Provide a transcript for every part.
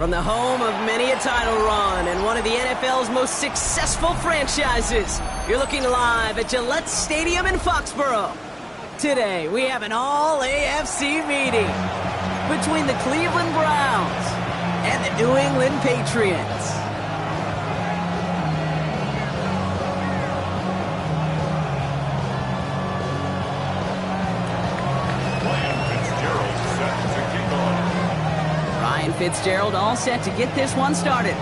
From the home of many a title run and one of the NFL's most successful franchises, you're looking live at Gillette Stadium in Foxborough. Today, we have an all-AFC meeting between the Cleveland Browns and the New England Patriots. Fitzgerald all set to get this one started.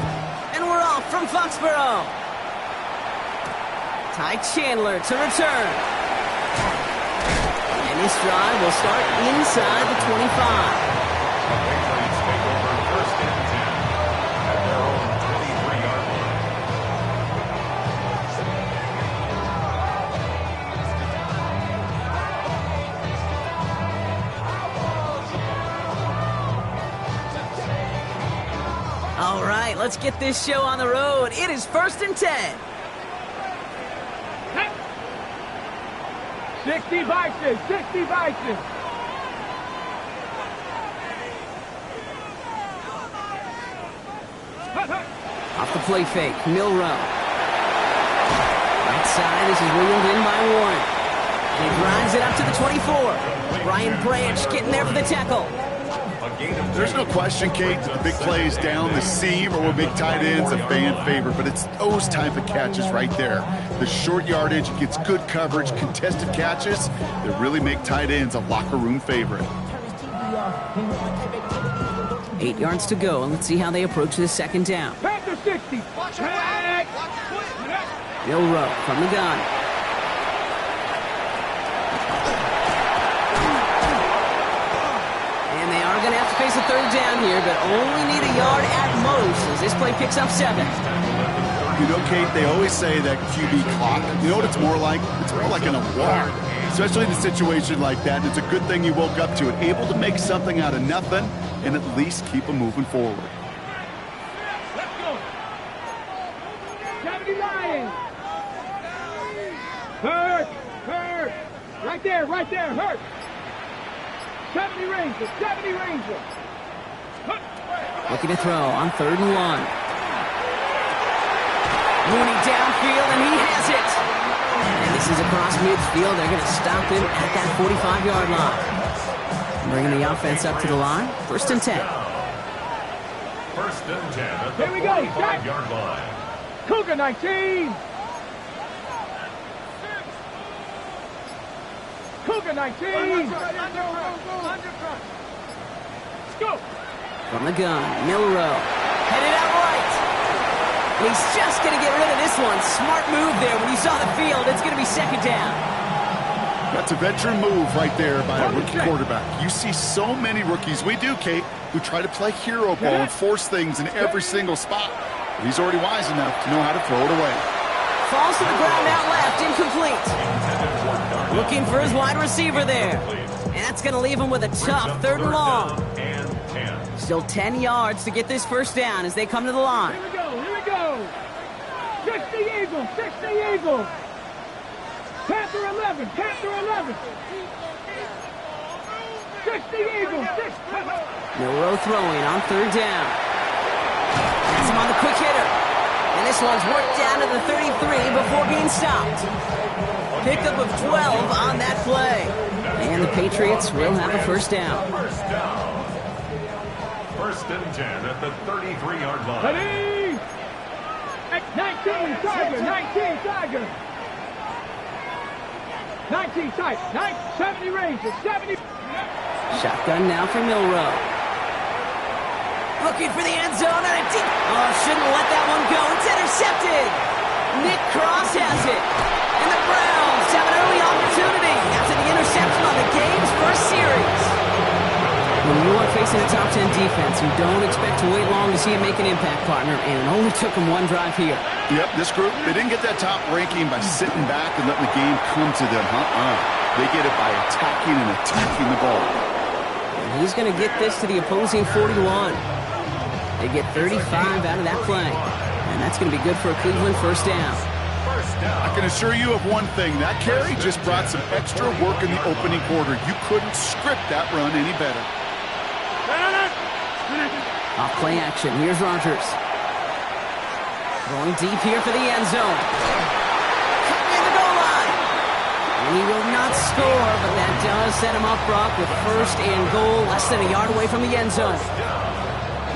And we're off from Foxborough. Ty Chandler to return. And this drive will start inside the 25. Patriots take over first and 10 at their own 23-yard line. All right, let's get this show on the road. It is first and 10. 60 Vikings, 60 Vikings. Off the play fake, Milrow. Right side, this is wheeled in by Warren. And he drives it up to the 24. Brian Branch getting there for the tackle. There's no question, Kate, that the big plays down the seam or big tight ends a fan favorite, but it's those type of catches right there. The short yardage gets good coverage, contested catches that really make tight ends a locker room favorite. 8 yards to go, and let's see how they approach this second down. Panther 60. Milrow from the gun. Going to have to face a third down here, but only need a yard at most as this play picks up 7. You know, Kate, they always say that QB clock, you know what it's more like? It's more like an alarm, especially in a situation like that. It's a good thing you woke up to it, able to make something out of nothing and at least keep them moving forward. Let's go. 70 Lions. Hurt. Right there, hurt. 70 Rangers, 70 Rangers. Looking to throw on 3rd and 1. Mooney downfield, and he has it. And this is across midfield. They're going to stop him at that 45-yard line. Bringing the offense up to the line. First and 10. First and 10 at the 45-yard line. Cougar 19. Cougar 19. Let's go. From the gun, Milrow. Headed out right. And he's just going to get rid of this one. Smart move there when he saw the field. It's going to be second down. That's a veteran move right there by a rookie quarterback. You see so many rookies, we do, Kate, who try to play hero ball and force things in every single spot. But he's already wise enough to know how to throw it away. Falls to the ground out left, incomplete. Looking for his wide receiver there. And that's going to leave him with a tough 3rd and long. Still 10 yards to get this first down as they come to the line. Here we go. 60 Eagles, 60 Eagles. Panther 11. 60 Eagles, 6. Milrow throwing on 3rd down. Has him on the quick hitter. And this one's worked down to the 33 before being stopped. Pickup of 12 on that play. And the Patriots will have a first down. First and 10 at the 33-yard line. Ready? 19 Tiger. 19 Tiger. 70 Rangers. 70. Shotgun now for Milrow. Looking for the end zone and a deep. Oh, shouldn't let that one go. It's intercepted. Nick Cross has it. And the Browns have an early opportunity after the interception on the game's first series. When you are facing a top 10 defense, you don't expect to wait long to see him make an impact, partner, and it only took him one drive here. Yep, this group, they didn't get that top ranking by sitting back and letting the game come to them. They get it by attacking the ball. And he's going to get this to the opposing 41. They get 35 out of that play. And that's going to be good for a Cleveland first down. I can assure you of one thing. That carry just brought some extra work in the opening quarter. You couldn't script that run any better. Off play action. Here's Rodgers. Going deep here for the end zone. Cutting in the goal line. And he will not score, but that does set him up, Brock, with first and goal, less than a yard away from the end zone.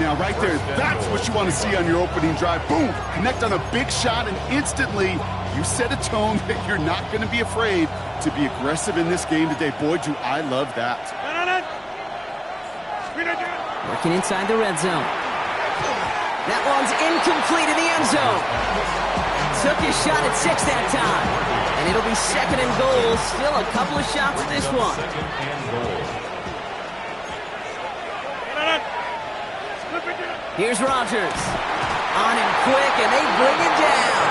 Now, right there, that's what you want to see on your opening drive. Boom! Connect on a big shot, and instantly you set a tone that you're not going to be afraid to be aggressive in this game today. Boy, do I love that. Working inside the red zone. That one's incomplete in the end zone. Took his shot at 6 that time. And it'll be second and goal. Still a couple of shots at this one. Here's Rodgers. On him quick, and they bring it down.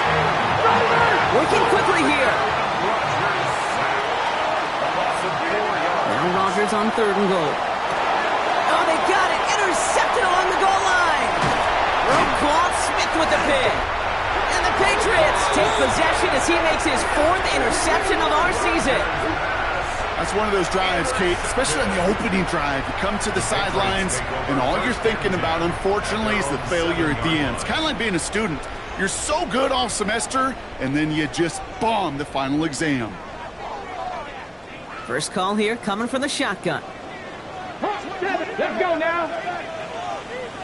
Working quickly here. Now Rodgers on third and goal. Oh, they got it. Intercepted along the goal line. Roquan Smith with the pick. And the Patriots take possession as he makes his 4th interception of our season. That's one of those drives, Kate, especially on the opening drive. You come to the sidelines, and all you're thinking about, unfortunately, is the failure at the end. It's kind of like being a student. You're so good all semester, and then you just bomb the final exam. First call here coming from the shotgun. Let's go now.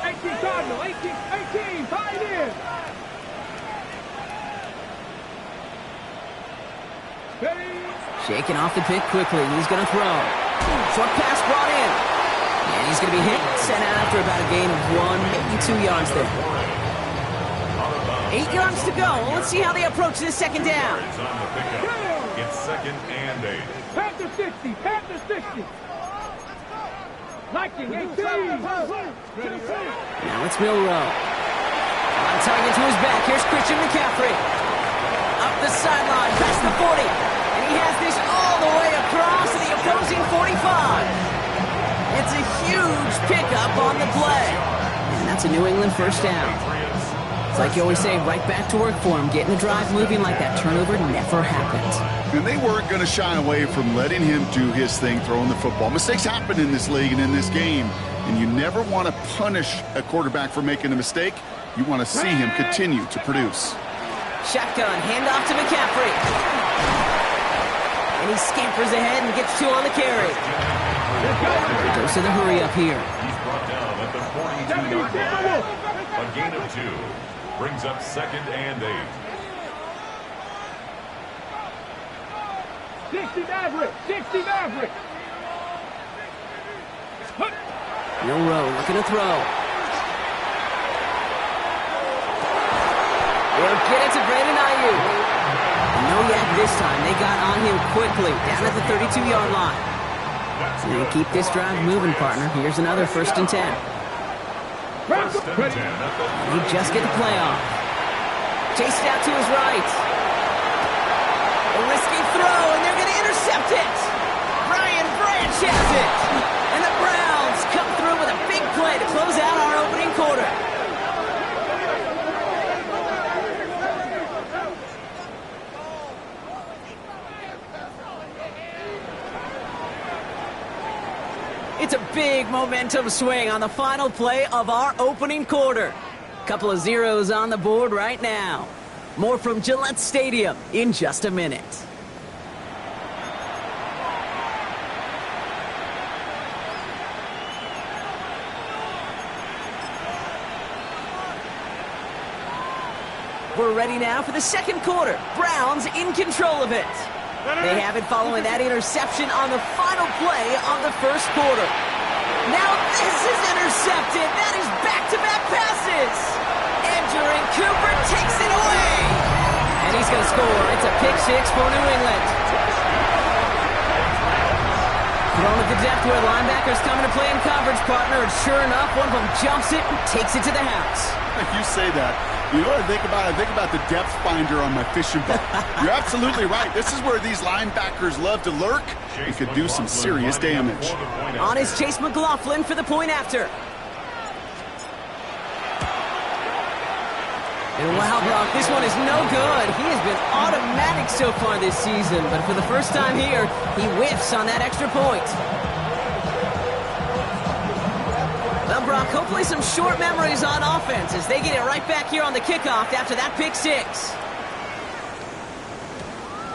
18 Cardinal, 18, 5 in. Shaking off the pick quickly. He's going to throw. Short pass brought in. And he's going to be hit. Sent out after about a gain of 1, maybe 2 yards there. 8 yards to go. Let's see how they approach this second down. It's second and 8. Panther 60, Panther 60. Liking 18. Now it's Milrow. On target to his back. Here's Christian McCaffrey. Up the sideline, past the 40. And he has this all the way across to the opposing 45. It's a huge pickup on the play. And that's a New England first down. It's like you always say, right back to work for him. Getting the drive moving like that turnover never happened. And they weren't going to shy away from letting him do his thing, throwing the football. Mistakes happen in this league and in this game. And you never want to punish a quarterback for making a mistake. You want to see him continue to produce. Shotgun, handoff to McCaffrey. And he scampers ahead and gets 2 on the carry. Goes to the hurry up here. He's brought down at the 42-yard line. A gain of 2. Brings up second and 8. 60 Maverick, 60 Maverick. Milrow looking to throw. They'll get it to Brandon Ayuk. And no yak this time. They got on him quickly, down at the 32-yard line. So they keep this drive moving, partner. Here's another first and 10. They just get the play off. Chased out to his right. A risky throw, and they're going to intercept it. Brian Branch has it. And the Browns come through with a big play to close out our opening quarter. It's a big momentum swing on the final play of our opening quarter. Couple of zeros on the board right now. More from Gillette Stadium in just a minute. We're ready now for the second quarter. Browns in control of it. They have it following that interception on the final play of the first quarter. Now this is intercepted. That is back-to-back passes. Edgerrin Cooper takes it away. And he's going to score. It's a pick 6 for New England. Thrown at the depth where linebackers coming to play in coverage, partner. And sure enough, one of them jumps it and takes it to the house. You say that. You know what I think about? I think about the depth finder on my fishing boat. You're absolutely right. This is where these linebackers love to lurk and could do some serious damage. On is Chase McLaughlin for the point after. And wow, Brock, this one is no good. He has been automatic so far this season, but for the first time here, he whiffs on that extra point. Well, Brock, Hopefully some short memories on offense as they get it right back here on the kickoff after that pick six.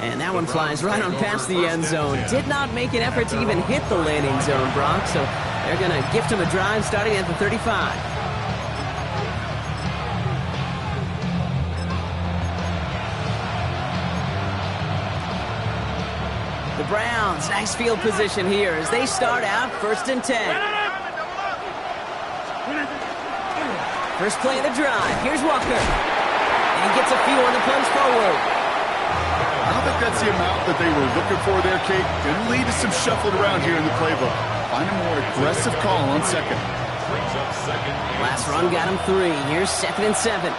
And that one flies right on past the end zone. Did not make an effort to even hit the landing zone, Brock, so they're going to gift him a drive starting at the 35. The Browns, nice field position here as they start out 1st and 10. First play of the drive. Here's Walker. And he gets a few on the punch forward. I don't think that's the amount that they were looking for there, Kate. Going to lead to some shuffling around here in the playbook. Find a more aggressive call on second. Last run got him 3. Here's 2nd and 7.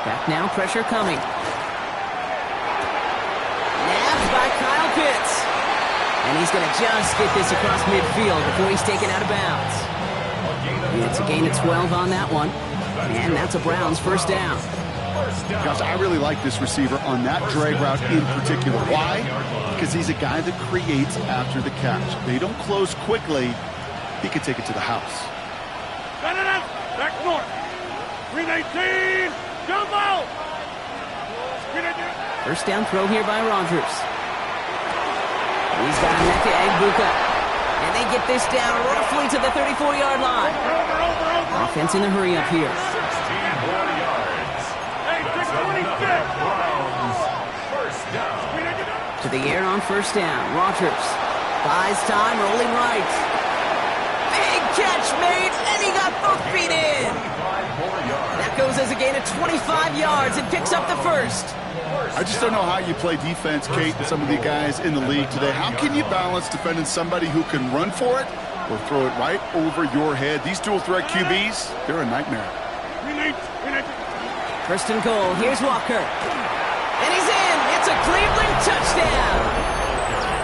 Back now, pressure coming. Nabbed by Kyle Pitts. And he's going to just get this across midfield before he's taken out of bounds. It's a gain of 12 on that one. And that's a Browns first down. Gosh, I really like this receiver on that drag route in particular. Why? Because he's a guy that creates after the catch. They don't close quickly. He can take it to the house. Back north. 319. Jump out. First down throw here by Rodgers. He's got a neck to Egbuka. And they get this down roughly to the 34-yard line. Offense in the hurry up here. 16 more yards. That's another Browns first down. To the air on first down. Rodgers buys time, rolling right. Big catch made, and he got both feet in. That goes as a gain of 25 yards and picks up the first. I just don't know how you play defense, Kate, and some of the guys in the league today. How can you balance defending somebody who can run for it or throw it right over your head? These dual-threat QBs, they're a nightmare. First and goal, here's Walker. And he's in! It's a Cleveland touchdown!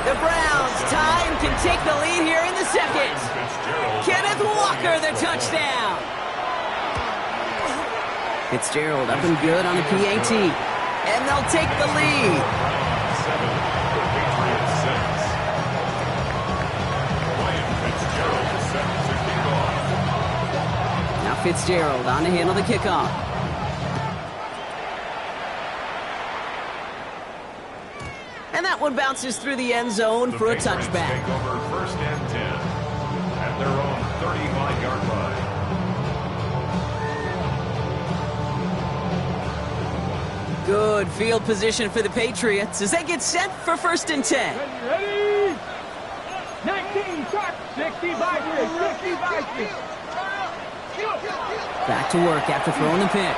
The Browns tie and can take the lead here in the second. Kenneth Walker, the touchdown! Fitzgerald up and good on the PAT. And they'll take the lead. 7 for Patriots 6. Ryan Fitzgerald is set to kick off. Now Fitzgerald on to handle the kickoff. And that one bounces through the end zone for a touchback. Take over 1st and 10 at their own 35-yard line. Good field position for the Patriots as they get set for 1st and 10. Ready? 19, start. 65 here, 65 here. Back to work after throwing the pick.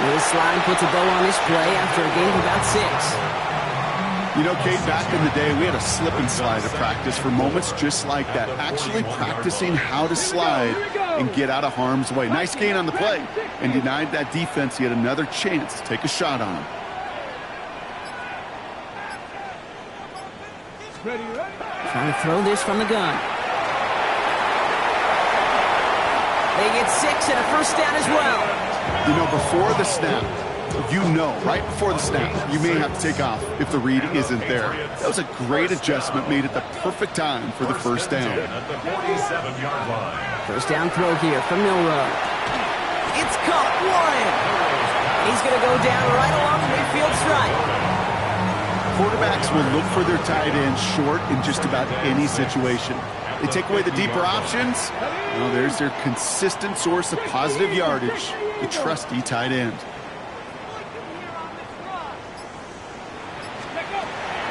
Will Slide puts a bow on this play after a gain of about 6. You know, Kate, back in the day, we had a slip and slide at practice for moments just like that. Actually practicing how to slide and get out of harm's way. Nice gain on the play and denied that defense yet another chance to take a shot on him. Trying to throw this from the gun. They get 6 and a first down as well. You know, before the snap, right before the snap, you may have to take off if the read isn't there. That was a great adjustment made at the perfect time for the first down. At the 47-yard line. First down throw here from Milrow. It's caught. Warren. He's going to go down right along the midfield stripe. Quarterbacks will look for their tight end short in just about any situation. They take away the deeper options. Well, there's their consistent source of positive yardage, the trusty tight end.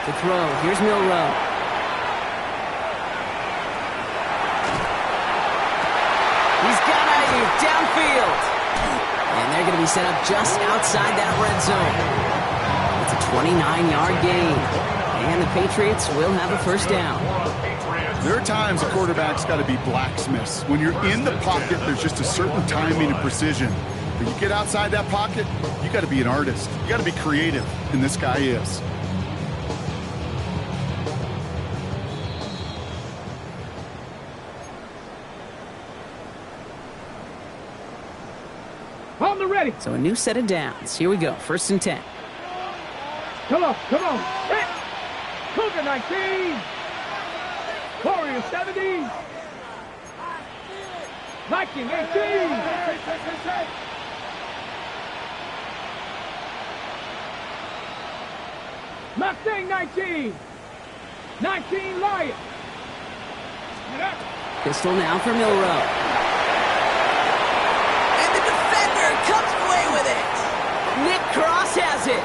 To throw, here's Milrow. He's got Ayuk downfield. And they're going to be set up just outside that red zone. It's a 29-yard gain. And the Patriots will have a first down. There are times a quarterback's got to be blacksmiths. When you're in the pocket, there's just a certain timing and precision. When you get outside that pocket, you got to be an artist. You got to be creative, and this guy is. On the ready. So a new set of downs. Here we go. 1st and 10. Come on, come on. Hit. Cougar 19. Warriors Warriors 70. Viking 18. Mustang 19. 19 Lion. Pistol now for Milrow. And the defender comes away with it. Nick Cross has it.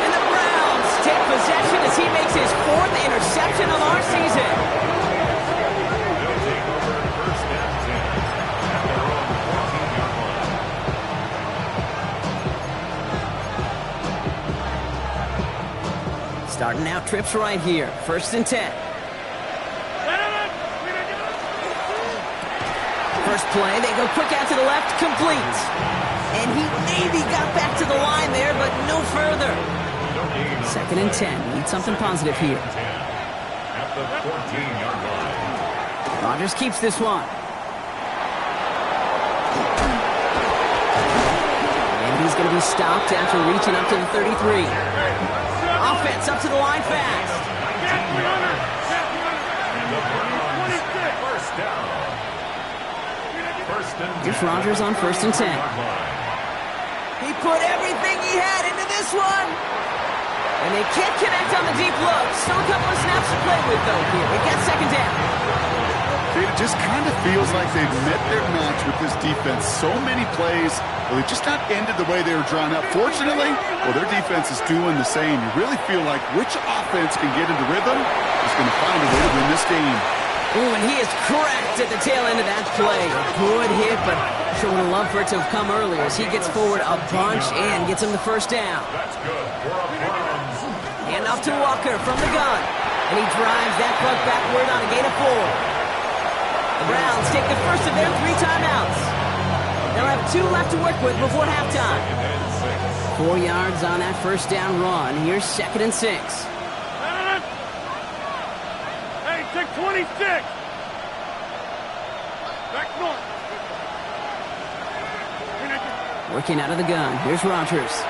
And the Browns take possession as he makes his 4th interception of our season. They'll take over first and 10 at their own 14-yard line. Starting out trips right here. 1st and 10. First play, they go quick out to the left, complete. And he maybe got back to the line there, but no further. 2nd and 10. Need something positive here. At the 14-yard line. Rodgers keeps this one. And he's going to be stopped after reaching up to the 33. Offense up to the line fast. First down. Here's Rodgers on 1st and 10. He put everything he had into this one. And they can't connect on the deep look. Still a couple of snaps to play with, though, here. They get 2nd down. It just kind of feels like they've met their match with this defense. So many plays, well, they've just not ended the way they were drawn up. Fortunately, well, their defense is doing the same. You really feel like which offense can get into rhythm is going to find a way to win this game. Ooh, and he is cracked at the tail end of that play. A good hit, but sure would have loved for it to have come earlier as he gets forward a bunch and gets him the 1st down. That's good for a Browns. And off to Walker from the gun. And he drives that puck backward on a gain of 4. The Browns take the first of their 3 timeouts. They'll have 2 left to work with before halftime. 4 yards on that 1st down run. Here's 2nd and 6. Hey, take 26. Back north. Working out of the gun. Here's Rodgers.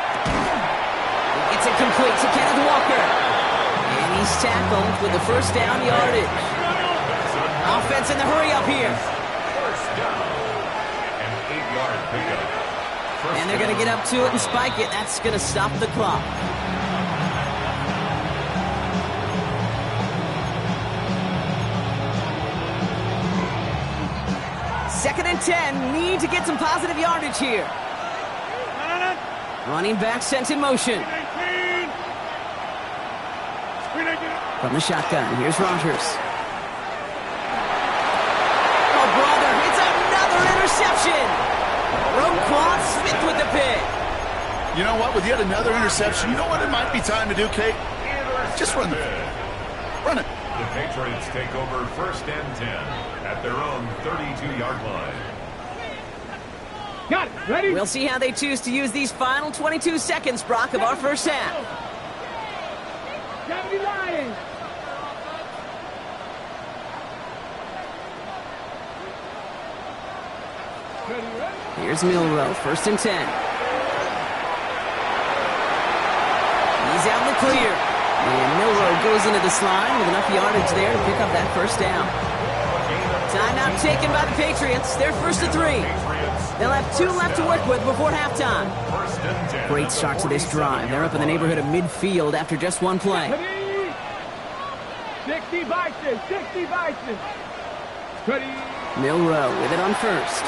It's incomplete to Kenneth Walker. And he's tackled with the 1st down yardage. Offense in the hurry up here. First down. An 8-yard pickup. And they're going to get up to it and spike it. That's going to stop the clock. Second and 10. Need to get some positive yardage here. Running back sent in motion. From the shotgun, here's Rodgers. Oh, brother, it's another interception. Roquan Smith with the pick. You know what? With yet another interception, you know what it might be time to do, Kate? Just run the run it. The Patriots take over 1st and 10 at their own 32-yard line. Got it. Ready? We'll see how they choose to use these final 22 seconds, Brock, of our 1st half. 70 Lions. Here's Milrow, 1st and 10. He's out in the clear. And Milrow goes into the slide with enough yardage there to pick up that 1st down. Timeout taken by the Patriots. They're 1st and 3. They'll have 2 left to work with before halftime. Great start to this drive. They're up in the neighborhood of midfield after just 1 play. 60 Bison. 60 Bison. Ready? Milrow with it on 1st.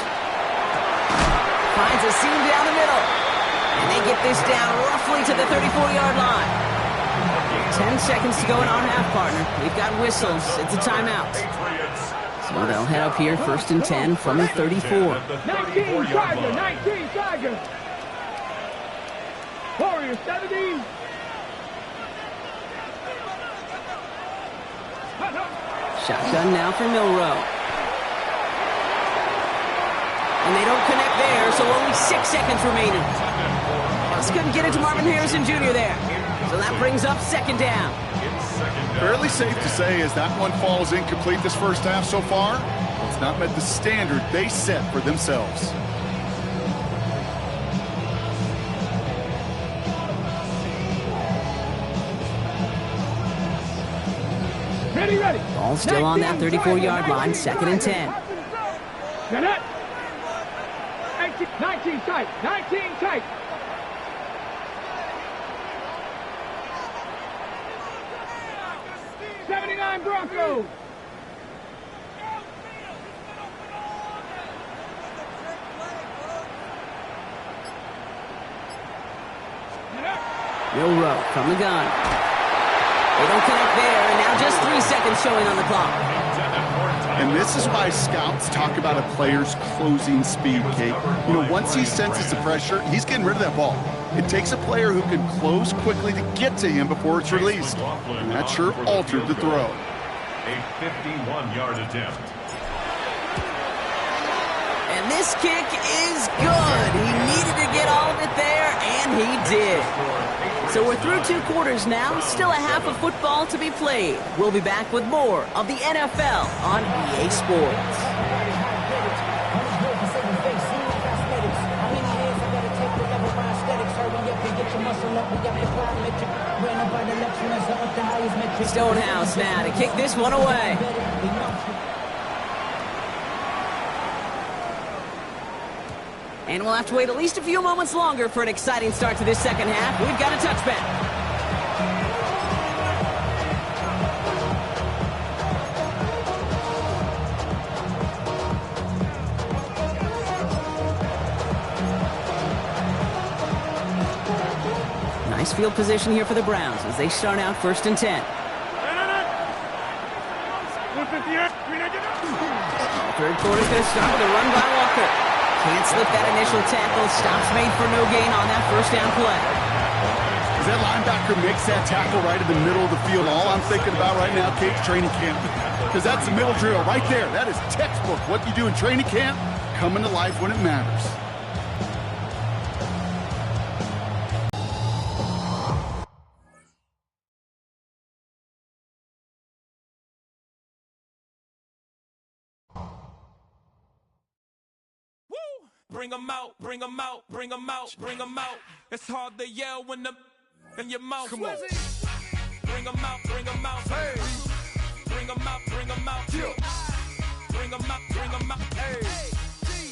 Finds a seam down the middle. And they get this down roughly to the 34-yard line. 10 seconds to go in our half, partner. We've got whistles. It's a timeout. So they'll head up here 1st and 10 from the 34. 19 Tiger. 19 Tiger. Warriors 70. Shotgun now for Milrow. And they don't connect there, so only 6 seconds remaining. Just couldn't get it to Marvin Harrison Jr. there. So that brings up 2nd down. Fairly safe to say as that one falls incomplete this 1st half so far, it's not met the standard they set for themselves. Ready. Ball still on that 34-yard line, 2nd and 10. Get it. 19 tight. 19 tight. '79 Broncos. Will Rowe from the gun. They don't connect there, and now just 3 seconds showing on the clock. And this is why scouts talk about a player's closing speed, Kate. You know, once he senses the pressure, he's getting rid of that ball. It takes a player who can close quickly to get to him before it's released. And that sure altered the throw. A 51-yard attempt. And this kick is good. He needed to get all of it there, and he did. So we're through 2 quarters now, still a half of football to be played. We'll be back with more of the NFL on EA Sports. Stonehouse now to kick this one away. And we'll have to wait at least a few moments longer for an exciting start to this second half. We've got a touchback. Nice field position here for the Browns as they start out 1st and 10. Third quarter's going to start with a run by Walker. Can't slip that initial tackle. Stops made for no gain on that 1st down play. As that linebacker makes that tackle right in the middle of the field, all I'm thinking about right now, Kate, training camp. Because that's the middle drill right there. That is textbook. What you do in training camp, coming to life when it matters. Bring 'em out, bring 'em out, bring 'em out, bring 'em out. It's hard to yell when the in your mouth. Come on. Bring 'em out, bring 'em out. Hey. Bring 'em out, bring 'em out. Yeah. Bring 'em out, bring 'em out. Hey.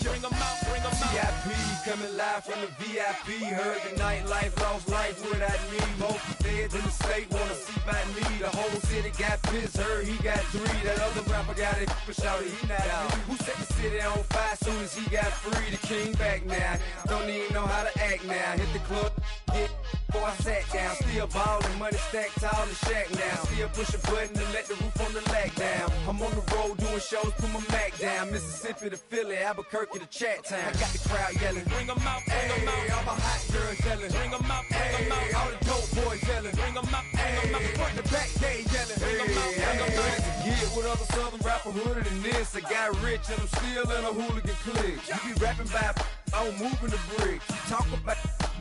Bring 'em out, bring 'em out. VIP coming live from the VIP. Heard the nightlife, lost life without me. Most feds in the state wanna see by me. The whole city got pissed, heard he got 3. That other rapper got it for shouted, he not out. Who set the city on fire soon as he got free? The king back now. Don't even know how to act now. Hit the club, get before I sat down. Still ballin', money stacked tall in the shack now. Still push a button and let the roof on the lack down. I'm on the road doing shows, put my Mac down. Mississippi to Philly, Albuquerque to Chat Town. I got the crowd yelling, bring 'em out, bring 'em out. All my hot girls yelling, bring 'em out, bring 'em out. All the dope boys yelling, bring 'em out, bring 'em out. Front to back, they yelling, bring 'em out, bring 'em out. To get with other southern rapper hooded than this. I got rich and I'm still in a hooligan clique. You be rapping by, I'm moving the brick. You talk about,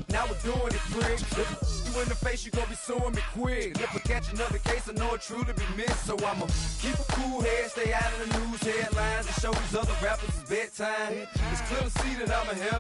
now we're doing it, prick. You in the face, you gon' be suing me quick. If I catch another case, I know it truly be missed. So I'ma keep a cool head, stay out of the news headlines, and show these other rappers it's bedtime. It's clear to see that I'm a hell.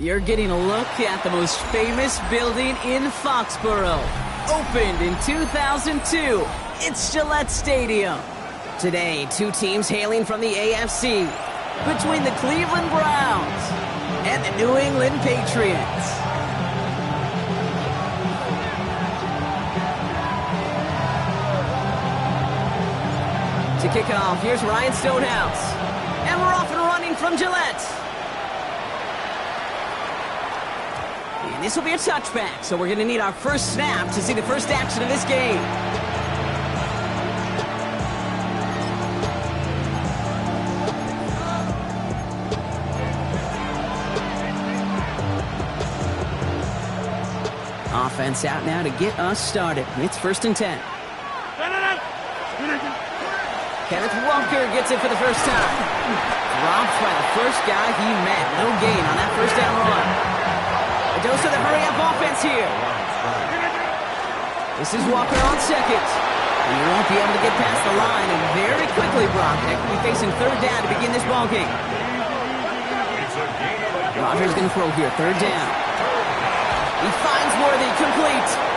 You're getting a look at the most famous building in Foxborough. Opened in 2002, it's Gillette Stadium. Today, 2 teams hailing from the AFC, between the Cleveland Browns and the New England Patriots. To kick off, here's Ryan Stonehouse. And we're off and running from Gillette. And this will be a touchback, so we're going to need our first snap to see the first action of this game. Offense out now to get us started. It's 1st and 10. Kenneth Walker gets it for the first time. Dropped by the first guy he met. No gain on that first down run. A dose of the hurry-up offense here. This is Walker on second. He won't be able to get past the line, and very quickly, Brock, they will be facing 3rd down to begin this ballgame. Rodgers going to throw here, 3rd down. He finds Worthy, complete.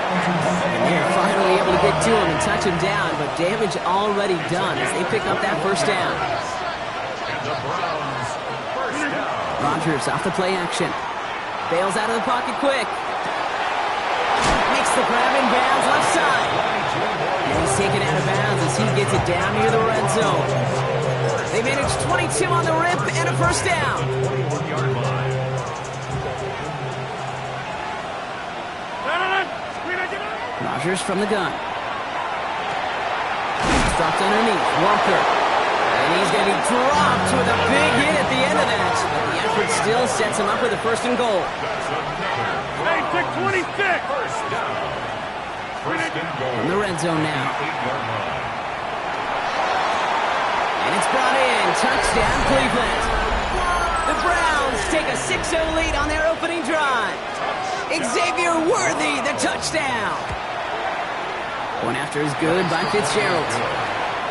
And they're finally able to get to him and touch him down, but damage already done as they pick up that first down. Rodgers off the play action. Bails out of the pocket quick. Makes the grab in bounds left side. And he's taken out of bounds as he gets it down near the red zone. They manage 22 on the rip and a first down. Rodgers from the gun. He's dropped underneath. Walker. And he's going to be dropped with a big hit at the end of that. But the effort still sets him up with a 1st and goal. Hey, 626. In the red zone now. And it's brought in. Touchdown, Cleveland. The Browns take a 6-0 lead on their opening drive. Xavier Worthy, the touchdown. One after is good by Fitzgerald.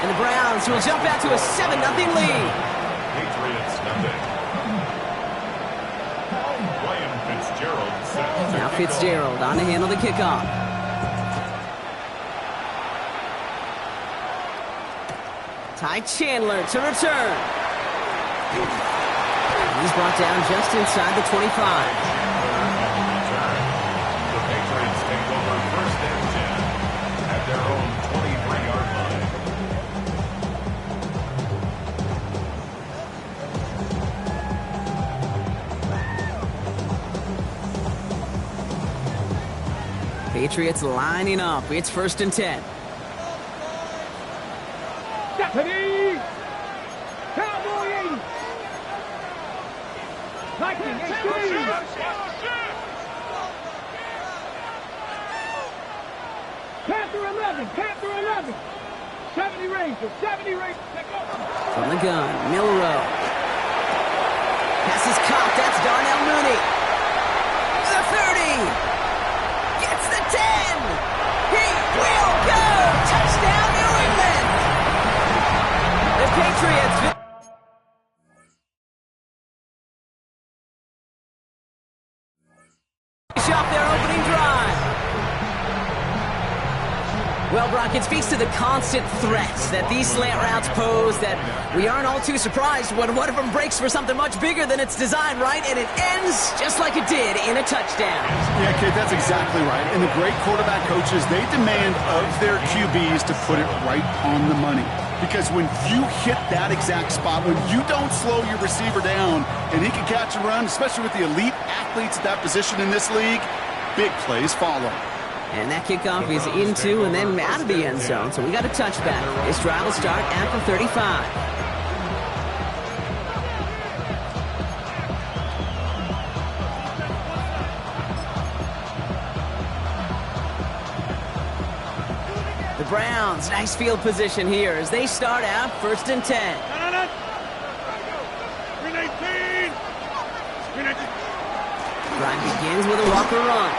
And the Browns will jump out to a 7-0 lead. Patriots nothing. Fitzgerald set. Now Fitzgerald on to handle the kickoff. Ty Chandler to return. He's brought down just inside the 25. The Patriots take over 1st and 10 at their own 23-yard line. Patriots lining up. It's 1st and 10. Deputy! Cowboy 80! Viking 18! Panther 11! Panther 11! 70 Rangers! 70 Rangers! From the gun, Milrow. Pass is caught. That's Darnell Mooney. The 30! Gets the 10! He will go! Touchdown, New England! The Patriots finish off their opening drive. Well, Brock, it speaks to the constant threats that these slant routes pose that we aren't all too surprised when one of them breaks for something much bigger than its design, right? And it ends just like it did in a touchdown. Yeah, kid, that's exactly right. And the great quarterback coaches, they demand of their QBs to put it right on the money. Because when you hit that exact spot, when you don't slow your receiver down and he can catch and run, especially with the elite athletes at that position in this league, big plays follow. And that kickoff is into and then out of the end zone, so we got a touchback. This drive will start at the 35. The Browns, nice field position here as they start out 1st and 10. Drive begins with a Walker run.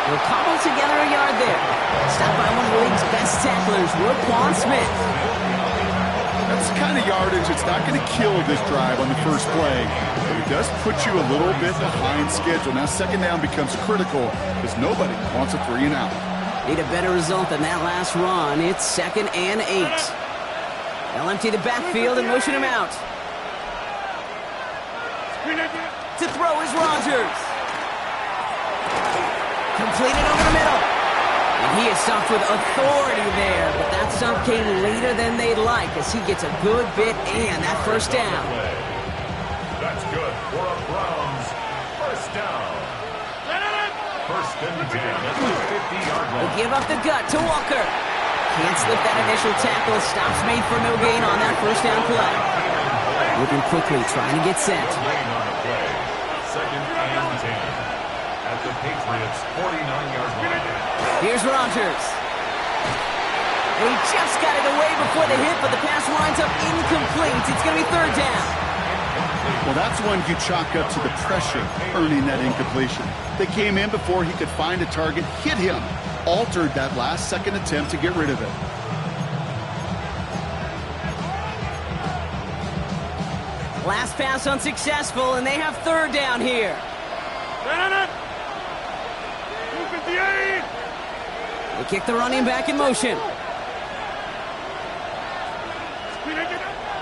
He'll cobble together a yard there. Stopped by one of the league's best tacklers, Roquan Smith. That's the kind of yardage that's not going to kill this drive on the first play, but it does put you a little bit behind schedule. Now 2nd down becomes critical because nobody wants a 3 and out. Need a better result than that last run. It's 2nd and 8. They'll empty the backfield and motion him out. To throw is Rodgers. Completed over the middle. And He is stuffed with authority there, but that stump came later than they'd like as he gets a good bit and that first down. That's good for a Browns first down. First and 10 at the 50-yard line. They give up the gut to Walker. Can't slip that initial tackle. Stops made for no gain on that first down play. Moving quickly, trying to get set. Gain on the play. Second and 10 at the Patriots' 49-yard line. Here's Rodgers. He just got it away before the hit, but the pass winds up incomplete. It's going to be third down. Well, that's one you chalk up to the pressure earning that incompletion. They came in before he could find a target, hit him, altered that last-second attempt to get rid of it. Last pass unsuccessful, and they have third down here. They kick the running back in motion.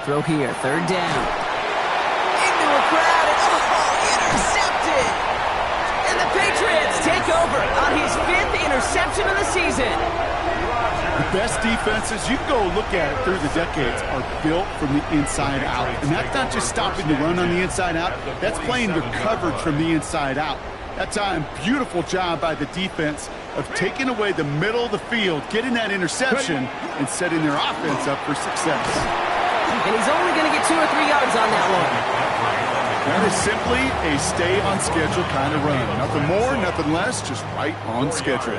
Throw here, third down. Into a crowd, and intercepted! And the Patriots take over on his 5th interception of the season. The best defenses, you can go look at it through the decades, are built from the inside out. And that's not just stopping the run on the inside out, that's playing the coverage from the inside out. That time, beautiful job by the defense of taking away the middle of the field, getting that interception, and setting their offense up for success. And he's only going to get 2 or 3 yards on that one. That is simply a stay-on-schedule kind of run. Nothing more, nothing less, just right on schedule.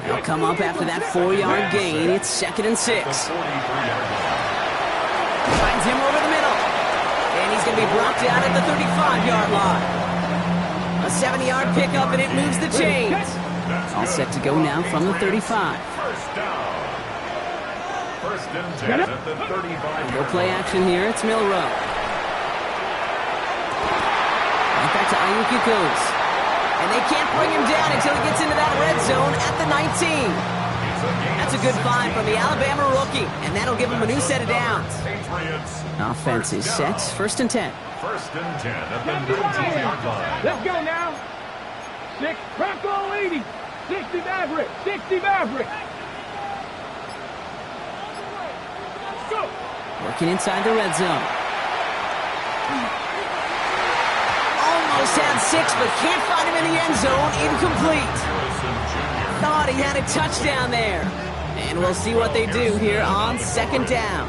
They'll come up after that 4-yard gain. It's second and 6. Finds him over the middle. And he's going to be brought down at the 35-yard line. A 70-yard pickup, and it moves the chains. All set to go now from the 35. First down. First and 10 at the 35. No play action here. It's Milrow. Right back to Ayuk it goes. And they can't bring him down until he gets into that red zone at the 19. That's a good find from the Alabama rookie, and that'll give him a new set of downs. Offense is set. First and 10. First and 10 at the 19-yard line. Let's go now. 6, Bronco 80. 60 Maverick. 60 Maverick. Go. Working inside the red zone. Almost had 6, but can't find him in the end zone. Incomplete. Thought he had a touchdown there. And we'll see what they do here on second down.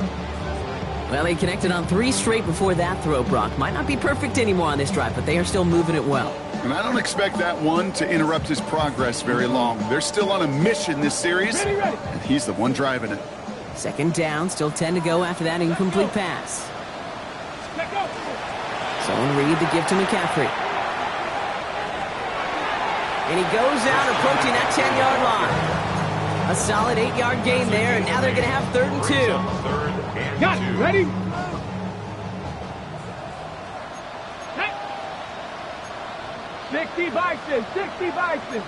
Well, they connected on 3 straight before that throw, Brock. Might not be perfect anymore on this drive, but they are still moving it well. And I don't expect that one to interrupt his progress very long. They're still on a mission this series, and he's the one driving it. Second down, still 10 to go after that incomplete pass. Zone read to give to McCaffrey. And he goes out approaching that 10-yard line. A solid 8-yard gain there, and now they're going to have third and 2. Got it. Ready? Hey. 60 Bison. 60 Bison.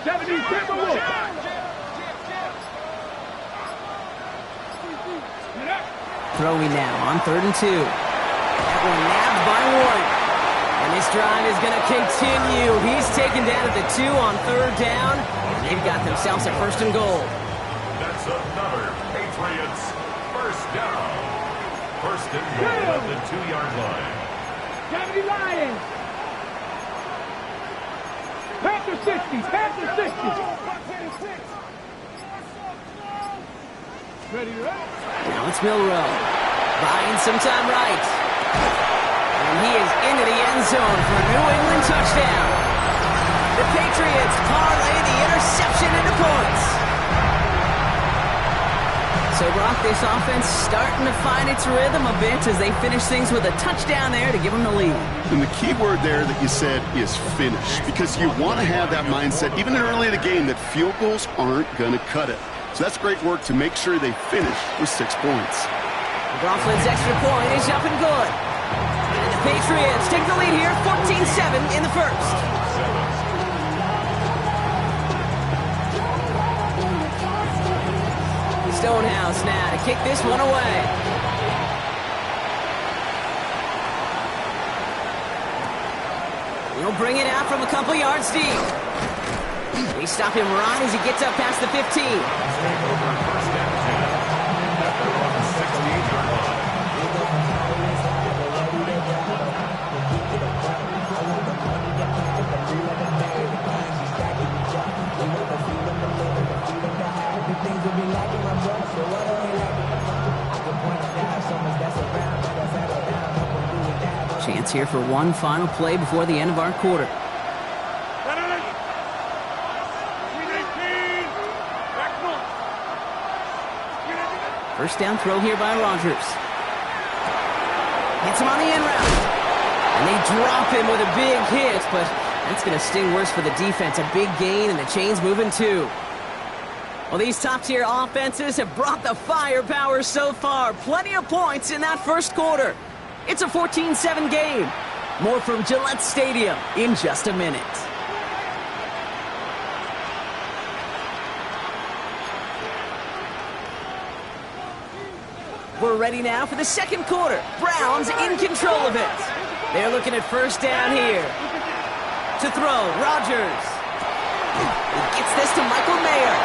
70 Timberwolves. Throwing now on third and 2. That one nabbed by Warren. And this drive is going to continue. He's taken down at the 2 on third down. And they've got themselves a first and goal. That's another Patriots first down. First and goal at the 2-yard line. 70 Lions. Panther 60. Panther 60. Ready to run? Now it's Milrow. Buying some time right. And he is into the end zone for a New England touchdown. The Patriots parlay the interception into points. So, Brock, this offense starting to find its rhythm a bit as they finish things with a touchdown there to give them the lead. And the key word there that you said is finish, because you want to have that mindset, even early in the game, that field goals aren't going to cut it. So that's great work to make sure they finish with 6 points. Brooklyn's extra point is up and good. And the Patriots take the lead here, 14-7 in the first. Stonehouse now to kick this one away. He'll bring it out from a couple yards deep. They stop him right as he gets up past the 15. First and 10 at their own 16-yard line. Chance here for one final play before the end of our quarter. First down throw here by Rodgers. Hits him on the end route. And they drop him with a big hit, but that's going to sting worse for the defense. A big gain, and the chain's moving too. Well, these top-tier offenses have brought the firepower so far. Plenty of points in that first quarter. It's a 14-7 game. More from Gillette Stadium in just a minute. We're ready now for the second quarter. Browns in control of it. They're looking at first down here. To throw, Rodgers. He gets this to Michael Mayer.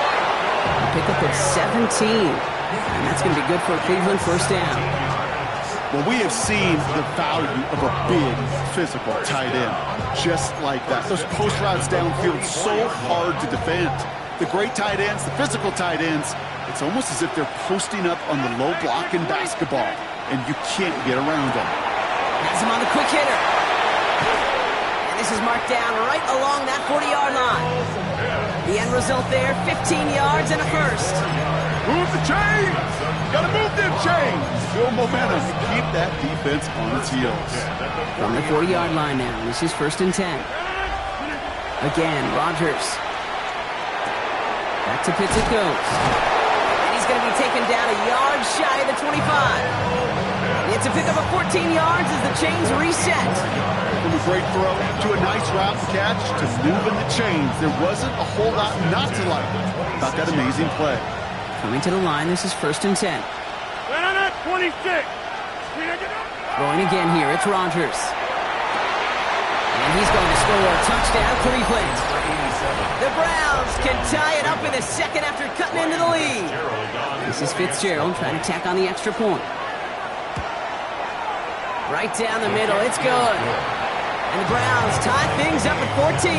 Pick up at 17. And that's going to be good for a Cleveland first down. Well, we have seen the value of a big, physical tight end. Just like that. Those post routes downfield, so hard to defend. The great tight ends, the physical tight ends, it's almost as if they're posting up on the low block in basketball, and you can't get around them. Has him on the quick hitter. And this is marked down right along that 40-yard line. The end result there, 15 yards and a first. Move the chains! Gotta move them chains! Build momentum to keep that defense on its heels. From the 40-yard line now, this is first and 10. Again, Rodgers. Back to Pitts it goes. And he's going to be taken down a yard shy of the 25. It's a pickup of 14 yards as the chains reset. From a great throw to a nice route catch to moving the chains. There wasn't a whole lot not to like about that amazing play. Coming to the line, this is first and 10. 26. Throwing again here, it's Rodgers. And he's going to score a touchdown, Cleveland. The Browns can tie it up in the second after cutting into the lead. This is Fitzgerald trying to tack on the extra point. Right down the middle, it's good. And the Browns tie things up at 14.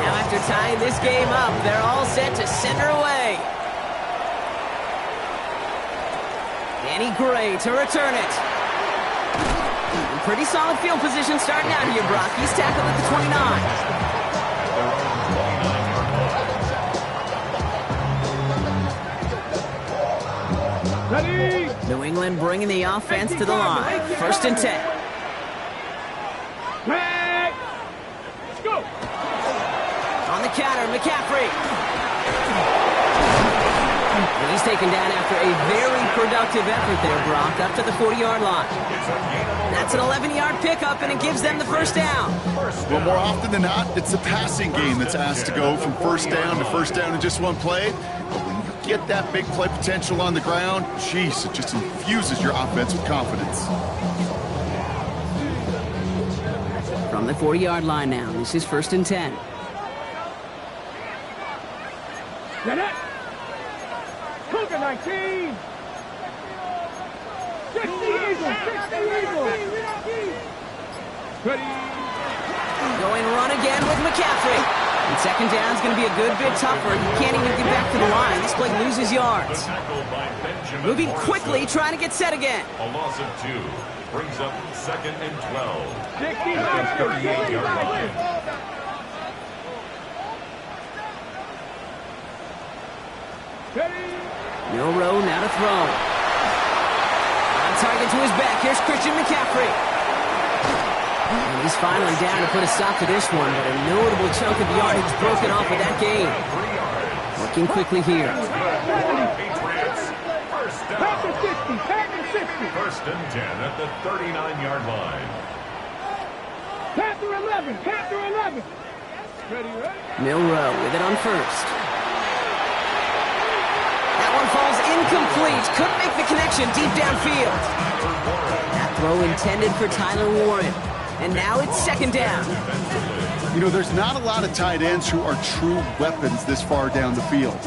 Now after tying this game up, they're all set to center away. Danny Gray to return it. Pretty solid field position starting out here, Brock. He's tackled at the 29. Ready? New England bringing the offense to the line. First and 10. Back. Let's go. On the counter, McCaffrey. And he's taken down after a very productive effort there, Brock, up to the 40-yard line. That's an 11-yard pickup, and it gives them the first down. Well, more often than not, it's the passing game that's asked to go from first down in just one play. But when you get that big play potential on the ground, geez, it just infuses your offense with confidence. From the 40-yard line now, this is first and 10. Get it. Cougar 19. 60 Eagles. 60 Eagles. Ready. Going run again with McCaffrey. And second down is going to be a good bit tougher. He can't even get back to the line. This play loses yards. Moving quickly, trying to get set again. A loss of 2 brings up second and 12. 69. 38-yard line. Ready. Milrow now to throw. On target to his back. Here's Christian McCaffrey. And he's finally down to put a stop to this one, but a notable chunk of yardage broken off with that game. Working quickly here. Patriots, first down. Pack to 60. Pack to 60. First and 10 at the 39-yard line. Panther 11. Panther 11. Ready. Milrow with it on first. That one falls incomplete. Couldn't make the connection deep downfield. That throw intended for Tyler Warren. And now it's second down. You know, there's not a lot of tight ends who are true weapons this far down the field.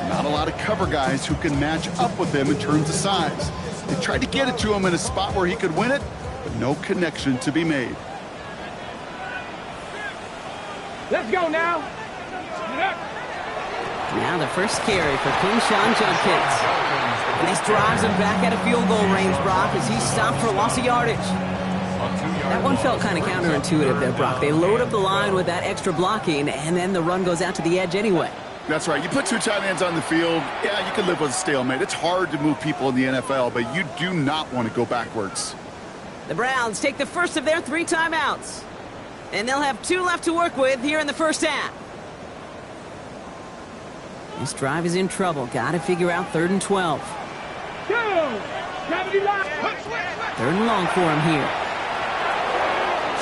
Not a lot of cover guys who can match up with him in terms of size. They tried to get it to him in a spot where he could win it, but no connection to be made. Let's go now. Now the first carry for Quinshawn Judkins. And this drives him back out of field goal range, Brock, as he's stopped for a loss of yardage. That one felt kind of counterintuitive there, Brock. They load up the line with that extra blocking, and then the run goes out to the edge anyway. That's right. You put two tight ends on the field, yeah, you can live with a stalemate. It's hard to move people in the NFL, but you do not want to go backwards. The Browns take the first of their 3 timeouts. And they'll have 2 left to work with here in the first half. This drive is in trouble. Got to figure out 3rd and 12. 3rd and long for him here.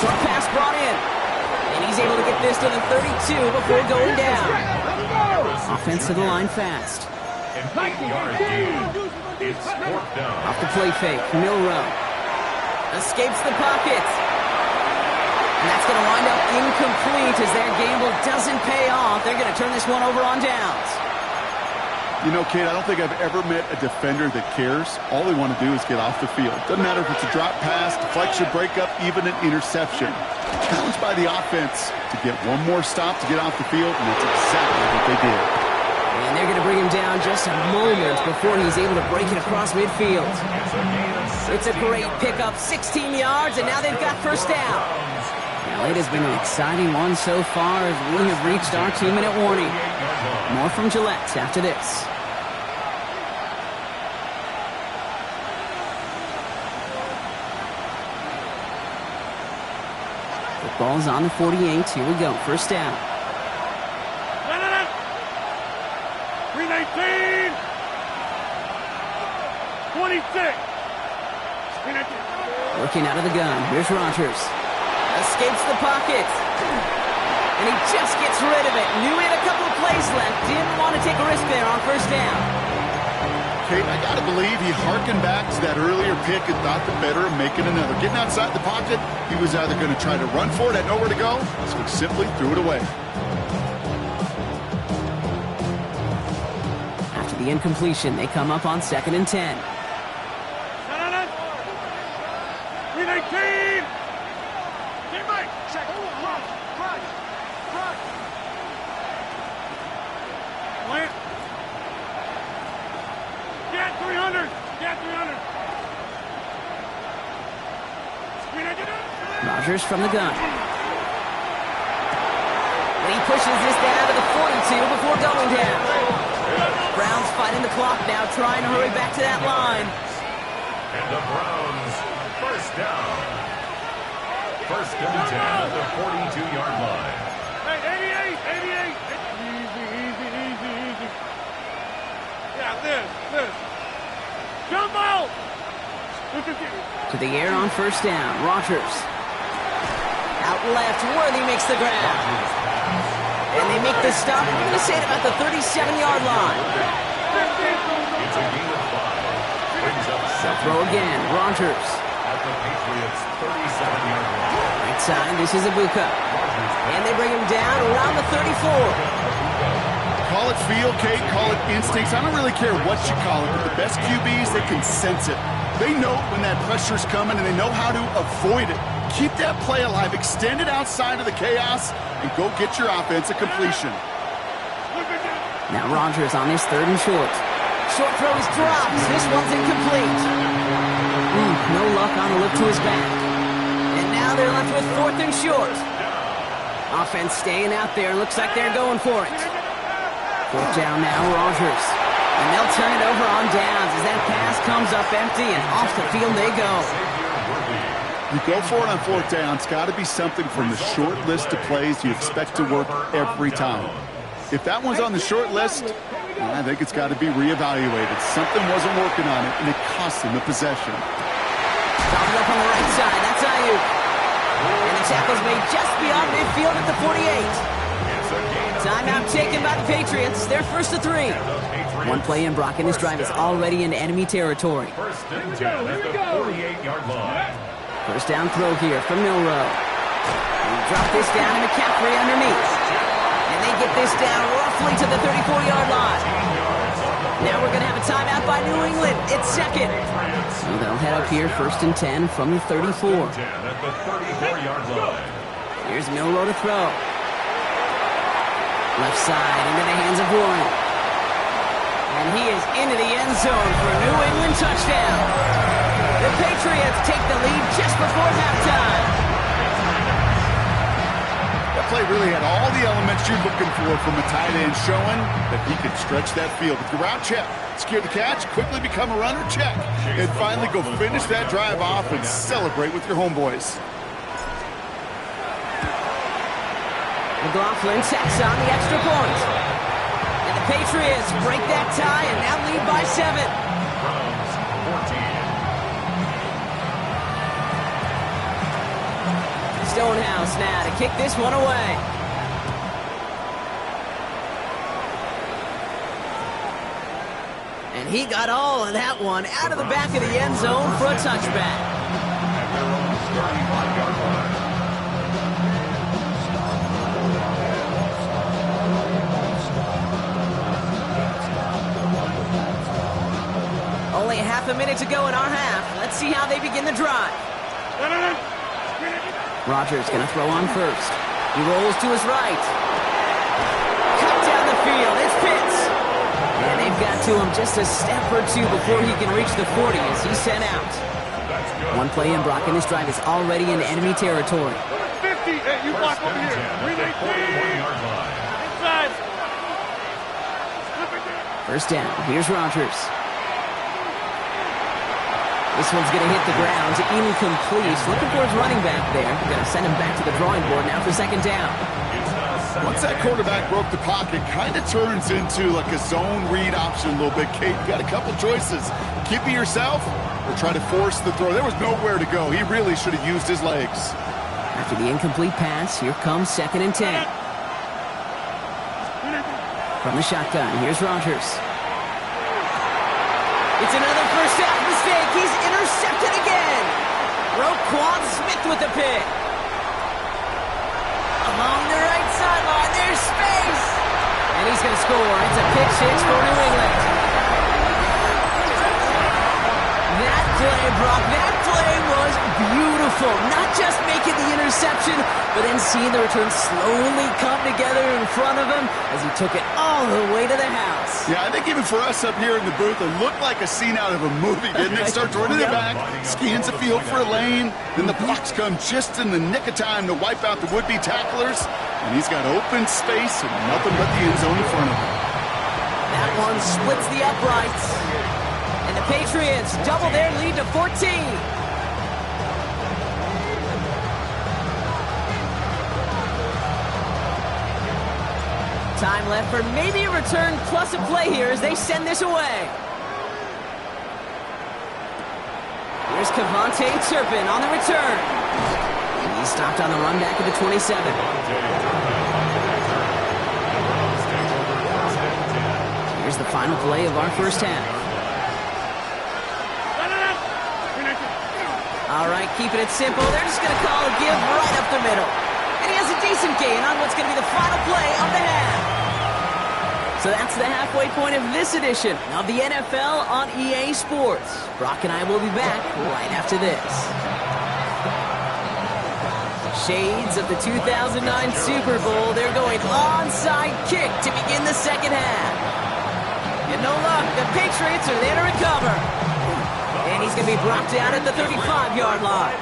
Short pass brought in. And he's able to get this to the 32 before going down. Offense to the line fast. Off the play fake. Milrow escapes the pocket. And that's going to wind up incomplete as their gamble doesn't pay off. They're going to turn this one over on downs. You know, Kate, I don't think I've ever met a defender that cares. All they want to do is get off the field. Doesn't matter if it's a drop pass, deflection, breakup, even an interception. Challenged by the offense to get one more stop to get off the field, and that's exactly what they did. And they're going to bring him down just a moment before he's able to break it across midfield. It's a great pickup, 16 yards, and now they've got first down. Well, it has been an exciting one so far as we have reached our 2-minute warning. More from Gillette after this. The ball's on the 48. Here we go. First down. 319. 26. Working out of the gun. Here's Rodgers. Escapes the pocket. And he just gets rid of it. Knew he had a couple of plays left. Didn't want to take a risk there on first down. Kate, I got to believe he harkened back to that earlier pick and thought the better of making another. Getting outside the pocket, he was either going to try to run for it, had nowhere to go, so he simply threw it away. After the incompletion, they come up on 2nd and 10. 319. Get 300. Get 300. Rodgers from the gun. And he pushes this down to the 42 before going down. Browns fighting the clock now, trying to hurry back to that line. And the Browns, first down. First and 10 at the 42-yard line. Hey, 88. Easy. Yeah, this. Jump out. To the air on first down. Rodgers. Out left. Worthy makes the grab. And they make the stop. I'm going to say it about the 37-yard line. It's a gain of 5. Brings up So throw again. Rodgers. at the Patriots' 37-yard line. Right side. This is Ibuka. And they bring him down around the 34. Call it feel, Kate, call it instincts. I don't really care what you call it, but the best QBs, they can sense it. They know when that pressure's coming, and they know how to avoid it. Keep that play alive, extend it outside of the chaos, and go get your offense a completion. Now Rodgers on his 3rd and short. Short throws drops. This one's incomplete. No luck on the look to his back. And now they're left with 4th and short. Offense staying out there. Looks like they're going for it. 4th down now, Rodgers. And they'll turn it over on downs as that pass comes up empty and off the field they go. You go for it on 4th down. It's got to be something from the short list of plays you expect to work every time. If that one's on the short list, I think it's got to be reevaluated. Something wasn't working on it, and it cost them the possession. Dropping up on the right side. That's Ayuk. And the tackle's made just beyond midfield at the 48. It's a gain Timeout taken by the Patriots. They're first to 3. One play in, Brock, and his drive is already in enemy territory. First and 10 at the 48-yard line. First down throw here from Milrow. They drop this down to McCaffrey underneath. And they get this down roughly to the 34-yard line. Now we're going to have a timeout by New England. It's second. So they'll head up here first and 10 from the 34. First and 10 at the 34-yard line. Here's Milrow to throw. Left side into the hands of Warren. And he is into the end zone for a New England touchdown. The Patriots take the lead just before halftime. That play really had all the elements you're looking for from a tight end, showing that he could stretch that field. With your route, check. Secure the catch, quickly become a runner, check. And finally go finish that drive off and celebrate with your homeboys. McLaughlin tacks on the extra point. And the Patriots break that tie and now lead by 7. Browns 14. Stonehouse now to kick this one away. And he got all of that one out of the back of the end zone for a touchback. At their own 35-yard line. Only half a minute to go in our half. Let's see how they begin the drive. Rodgers going to throw on first. He rolls to his right. Cut down the field. It's Pitts. And they've got to him just a step or two before he can reach the 40 as he's sent out. One play in, Brock, and this drive is already in enemy territory. 50. Hey, you block over here. 41-yard line. Inside. First down. Here's Rodgers. This one's going to hit the ground. Incomplete. Looking for his running back there. Going to send him back to the drawing board now for second down. Once that quarterback broke the pocket, kind of turns into like a zone read option a little bit, Kate. You got a couple choices. Keep it yourself or try to force the throw. There was nowhere to go. He really should have used his legs. After the incomplete pass, here comes second and 10. From the shotgun, here's Rodgers. It's another first half mistake. He's intercepted again. Roquan Smith with the pick. Along the right sideline, there's space. And he's going to score. It's a pick six for New England. That play, Brock, that play was beautiful. Not just making the interception, but then seeing the return slowly come together in front of him as he took it all the way to the house. Yeah, I think even for us up here in the booth, it looked like a scene out of a movie, didn't it? Starts running it back, scans the field for a lane, then the blocks come just in the nick of time to wipe out the would-be tacklers, and he's got open space and nothing but the end zone in front of him. That one splits the uprights. And the Patriots double their lead to 14. Time left for maybe a return plus a play here as they send this away. Here's Kevontae Turpin on the return. He's stopped on the run back at the 27. Here's the final play of our first half. All right, keeping it simple. They're just going to call a give right up the middle. And he has a decent gain on what's going to be the final play of the half. So that's the halfway point of this edition of the NFL on EA Sports. Brock and I will be back right after this. Shades of the 2009 Super Bowl. They're going onside kick to begin the second half. And no luck, the Patriots are there to recover. And he's going to be brought down at the 35-yard line.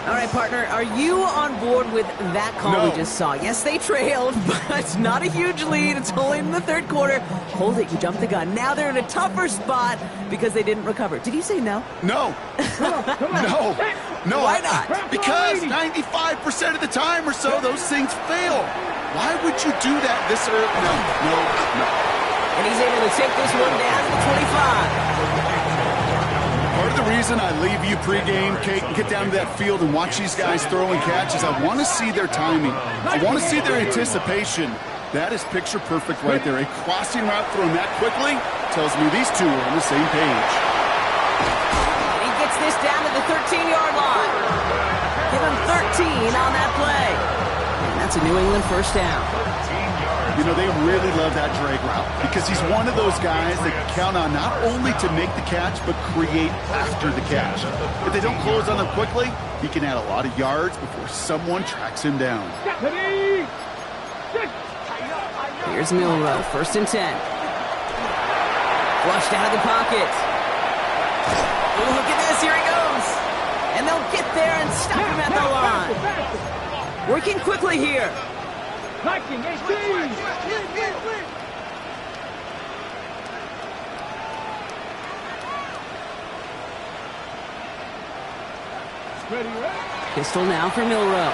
All right, partner, are you on board with that call we just saw? Yes, they trailed, but it's not a huge lead. It's only in the third quarter. Hold it, you jumped the gun. Now they're in a tougher spot because they didn't recover. Did you say no? No. No. Why not? Because 95% of the time or so, those things fail. Why would you do that this early? No. And he's able to take this one down to the 25. Part of the reason I leave you pregame, Kate, and get down to that field and watch these guys throw and catch is I want to see their timing. I want to see their anticipation. That is picture perfect right there. A crossing route thrown that quickly tells me these two are on the same page. He gets this down to the 13-yard line. Give him 13 on that play. And that's a New England first down. You know, they really love that drag route because he's one of those guys that count on not only to make the catch, but create after the catch. If they don't close on them quickly, he can add a lot of yards before someone tracks him down. Here's Milroe, 1st and 10. Flushed out of the pocket. Oh, look at this, here he goes. And they'll get there and stop him at the line. Working quickly here. Pistol now for Milroe.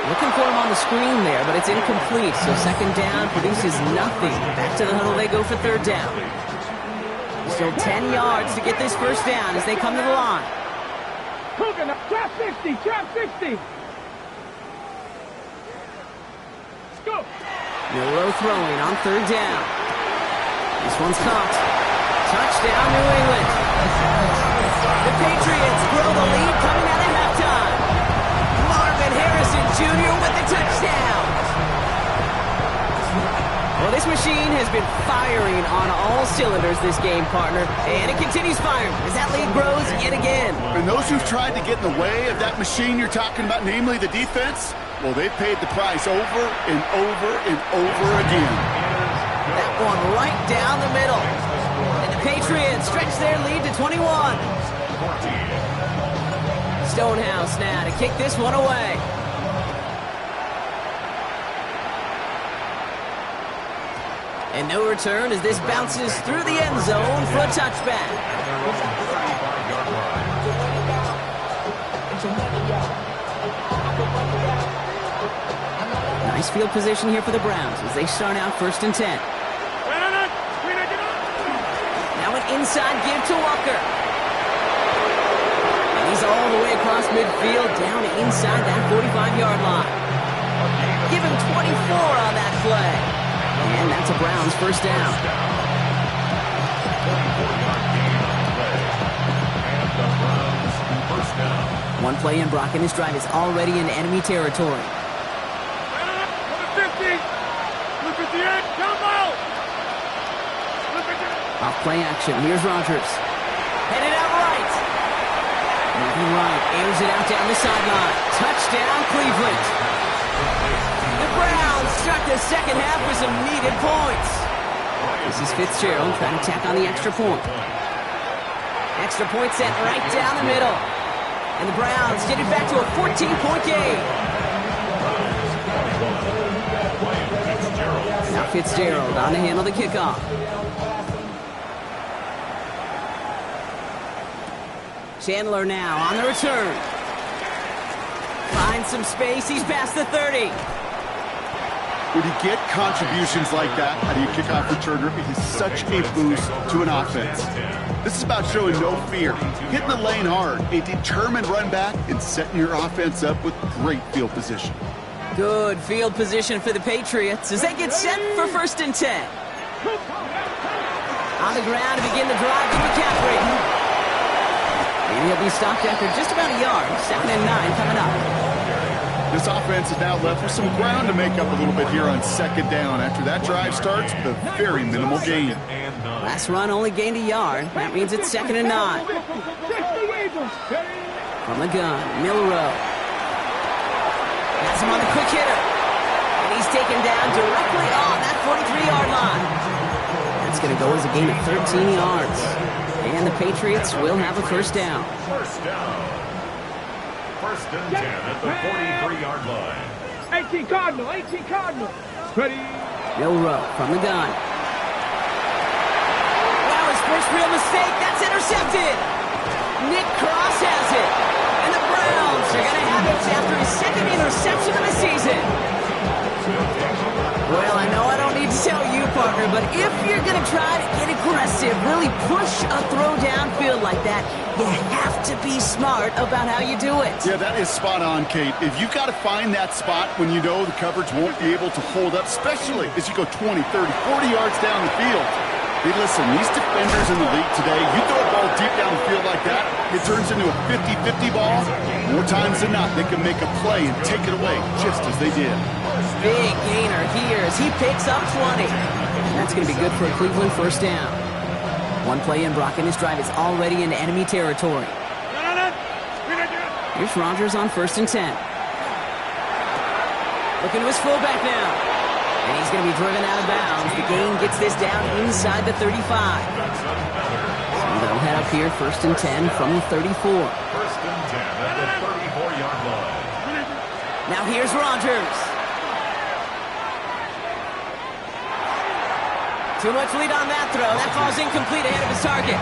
Looking for him on the screen there, but it's incomplete. So 2nd down produces nothing. Back to the huddle they go for 3rd down. Still 10 yards to get this first down as they come to the line. Trap 60, trap 60. Let's go. Milroe throwing on 3rd down. This one's caught. Touchdown, New England. The Patriots grow the lead coming out of halftime. Marvin Harrison Jr. with the touchdown. Well, this machine has been firing on all cylinders this game, partner. And it continues firing as that lead grows yet again. And those who've tried to get in the way of that machine you're talking about, namely the defense, well, they've paid the price over and over and over again. That one right down the middle. And the Patriots stretch their lead to 21. Stonehouse now to kick this one away. And no return as this bounces through the end zone for a touchback. Nice field position here for the Browns as they start out 1st and 10. Now an inside give to Walker. And he's all the way across midfield down to inside that 45-yard line. Give him 24 on that play. And that's a Browns first down. One play in, Brock, and his drive is already in enemy territory. Off play action. Here's Rodgers. Headed out right. Moving right. Airs it out down the sideline. Touchdown, Cleveland. The Browns start the second half with some needed points. This is Fitzgerald trying to tack on the extra point. Extra point set right down the middle. And the Browns get it back to a 14-point game. Now Fitzgerald on to handle the kickoff. Chandler now on the return. Finds some space. He's past the 30. When you get contributions like that out of your kickoff returner, it is such a boost to an offense. This is about showing no fear, hitting the lane hard, a determined run back, and setting your offense up with great field position. Good field position for the Patriots as they get set for 1st and 10. On the ground to begin the drive to McCaffrey. And he'll be stopped after just about a yard. 2nd and 9 coming up. This offense is now left with some ground to make up a little bit here on 2nd down after that drive starts with a very minimal gain. Last run only gained a yard. That means it's 2nd and 9. From the gun, Milroe. Has him on the quick hitter. And he's taken down directly on that 43-yard line. That's going to go as a gain of 13 yards. And the Patriots will have a first down. First down. 1st and 10 at the 43-yard line. 18 Cardinal, 18 Cardinal. Ready. Milroe from the gun. Wow, his first real mistake. That's intercepted. Nick Cross has it. And the Browns are going to have it after his 2nd interception of the season. Well, I know I don't need to tell you, partner, but if you're going to try to get aggressive, really push a throw downfield like that, you have to be smart about how you do it. Yeah, that is spot on, Kate. If you've got to find that spot when you know the coverage won't be able to hold up, especially as you go 20, 30, 40 yards down the field. Hey, listen, these defenders in the league today, you throw a ball deep down the field like that, it turns into a 50-50 ball. More times than not, they can make a play and take it away, just as they did. Big gainer here as he picks up 20. That's going to be good for a Cleveland first down. One play in, Brock, and his drive is already in enemy territory. Here's Rodgers on 1st and 10. Looking to his fullback now. And he's going to be driven out of bounds. The gain gets this down inside the 35. So they'll head up here, 1st and 10 from the 34. 1st and 10 at the 34-yard line. Now here's Rodgers. Too much lead on that throw. That falls incomplete ahead of his target.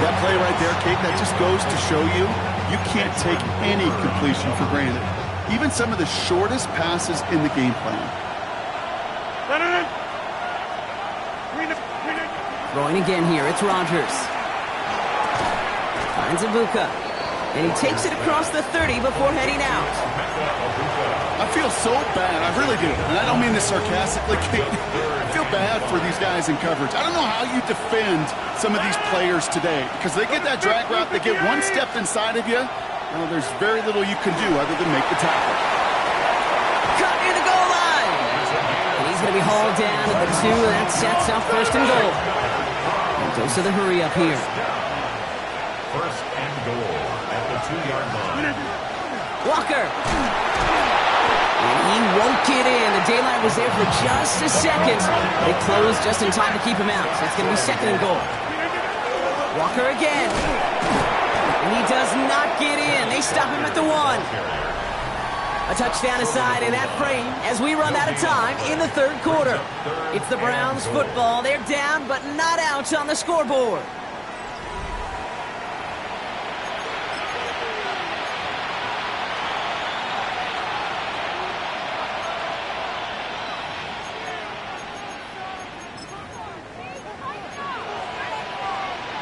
That play right there, Kate, that just goes to show you, you can't take any completion for granted. Even some of the shortest passes in the game plan. Throwing again here, it's Rodgers. Finds Ibuka. And he takes it across the 30 before heading out. I feel so bad, I really do. And I don't mean this sarcastically, Kate. I feel bad for these guys in coverage. I don't know how you defend some of these players today, because they get that drag route, they get one step inside of you, well, there's very little you can do other than make the tackle. Cut near the goal line. And he's going to be hauled down at the 2, and that sets up 1st and goal. And goes to the hurry up here. 1st and goal at the 2-yard line. Walker. And he won't get in. The daylight was there for just a second. They closed just in time to keep him out. So it's going to be 2nd and goal. Walker again. And he does not get in. They stop him at the 1. A touchdown aside in that frame as we run out of time in the 3rd quarter. It's the Browns football. They're down but not out on the scoreboard.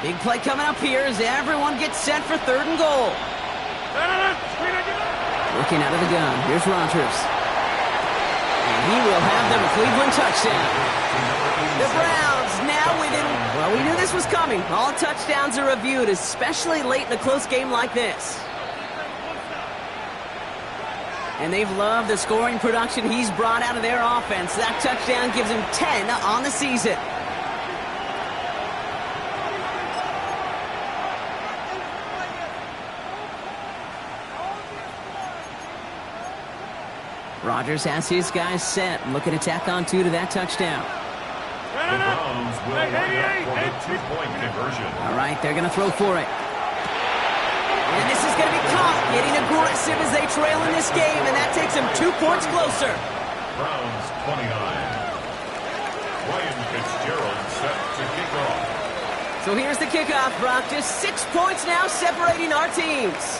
Big play coming up here as everyone gets set for 3rd and goal. Looking out of the gun, here's Rodgers. And he will have them a Cleveland touchdown. The Browns now within, well, we knew this was coming. All touchdowns are reviewed, especially late in a close game like this. And they've loved the scoring production he's brought out of their offense. That touchdown gives him 10 on the season. Rodgers has his guys set. Looking to tack on 2 to that touchdown. The Browns will line up for the 2-point conversion. All right, they're going to throw for it. And this is going to be caught. Getting aggressive as they trail in this game, and that takes them 2 points closer. Browns 29. Ryan Fitzgerald set to kick off. So here's the kickoff, Brock. Just 6 points now separating our teams.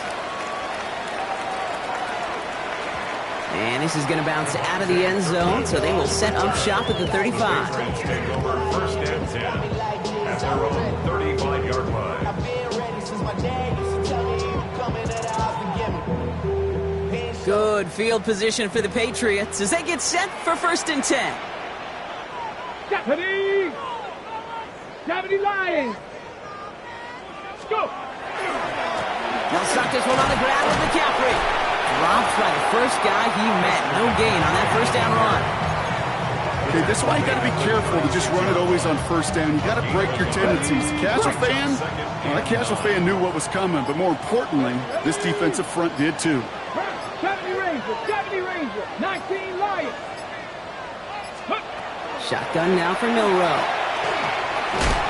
And this is going to bounce out of the end zone, so they will set up shop at the 35. Patriots take over 1st and 10 at their own 35-yard line. Good field position for the Patriots as they get set for 1st and 10. Deputy! Deputy Lions! Let's go! They'll start this one on the ground with McCaffrey. Dropped by the first guy he met. No gain on that 1st down run. Okay, this is why you got to be careful to just run it always on 1st down. You got to break your tendencies. The casual fan, well, that casual fan knew what was coming, but more importantly, this defensive front did too. 70 Rangers, 19 Lions. Shotgun now for Milrow.